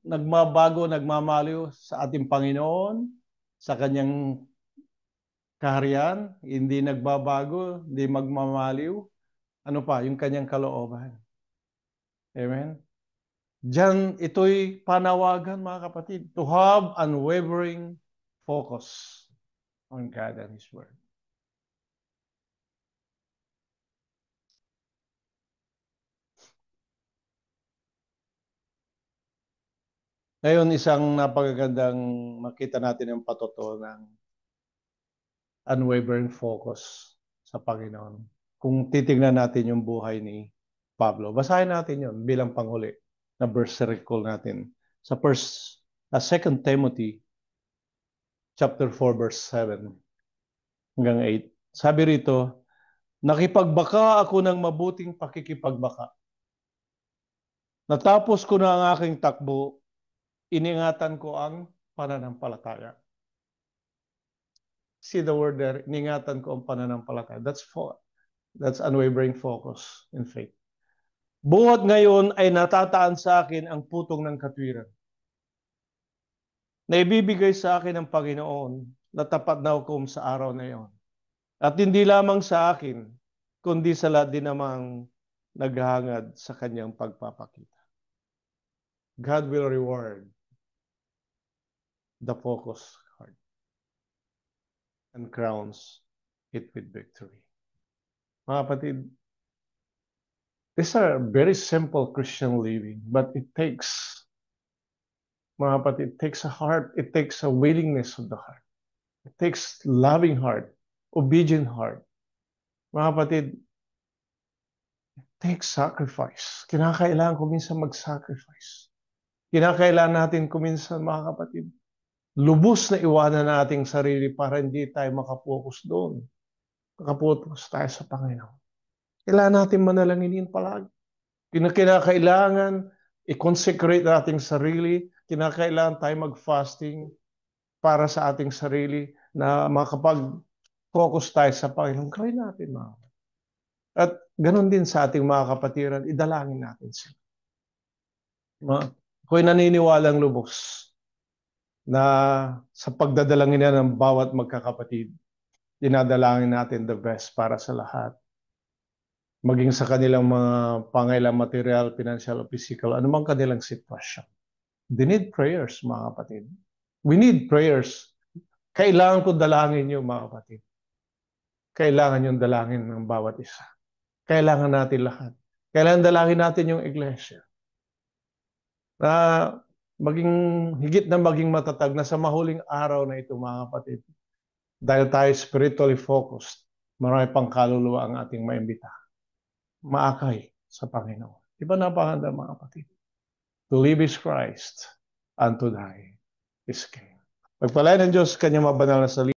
nagmabago, nagmamaliw sa ating Panginoon, sa kanyang kaharian, hindi nagbabago, hindi magmamaliw. Ano pa? Yung kanyang kalooban. Amen? Diyan, ito'y panawagan, mga kapatid, to have unwavering focus on God and His Word. Ngayon, isang napakagandang makita natin ang patotoo ng unwavering focus sa Panginoon. Kung titingnan natin yung buhay ni Pablo, basahin natin yun bilang panghuli na verse recall natin sa 2 Timothy chapter 4 verse 7 hanggang 8. Sabi rito, nakipagbaka ako ng mabuting pakikipagbaka. Natapos ko na ang aking takbo, iningatan ko ang pananampalataya. See the word there, iningatan ko ang pananampalataya. That's unwavering focus in faith. Buhat ngayon ay natataan sa akin ang putong ng katwiran na ibibigay sa akin ng Panginoon na tapat na hukom sa araw na iyon. At hindi lamang sa akin, kundi sa lahat din namang naghahangad sa kanyang pagpapakita. God will reward the focused heart and crowns it with victory. Mga kapatid, these are very simple Christian living, but it takes, mga kapatid, it takes a heart, it takes a willingness of the heart. It takes loving heart, obedient heart. Mga kapatid, it takes sacrifice. Kinakailangan ko minsan mag-sacrifice. Kinakailangan natin kuminsan, mga kapatid, lubos na iwanan na ating sarili para hindi tayo makapokus doon. Makapokus tayo sa Panginoon. Kailangan natin manalanginin palagi. Kinakailangan i-consecrate ating sarili. Kinakailangan tayo mag-fasting para sa ating sarili na makapag-focus tayo sa Panginoon. Gawin natin, mga kapatid. At ganun din sa ating mga kapatiran, idalangin natin sila. Ako'y naniniwalang lubos na sa pagdadalangin na ng bawat magkakapatid, dinadalangin natin the best para sa lahat. Maging sa kanilang mga pangailang material, financial, o physical, anumang kanilang sitwasyon. They need prayers, mga kapatid. We need prayers. Kailangan ko dalangin nyo, mga kapatid. Kailangan yung dalangin ng bawat isa. Kailangan natin lahat. Kailangan dalangin natin yung iglesia. Na maging higit na maging matatag na sa mahuling araw na ito, mga kapatid. Dahil tayo spiritually focused, marami pang kaluluwa ang ating maimbita. Maakay sa Panginoon. Di ba napakaganda, mga kapatid? To live is Christ, and to die is gain. Pagpalain ng Diyos, kanyang mabanal na salita.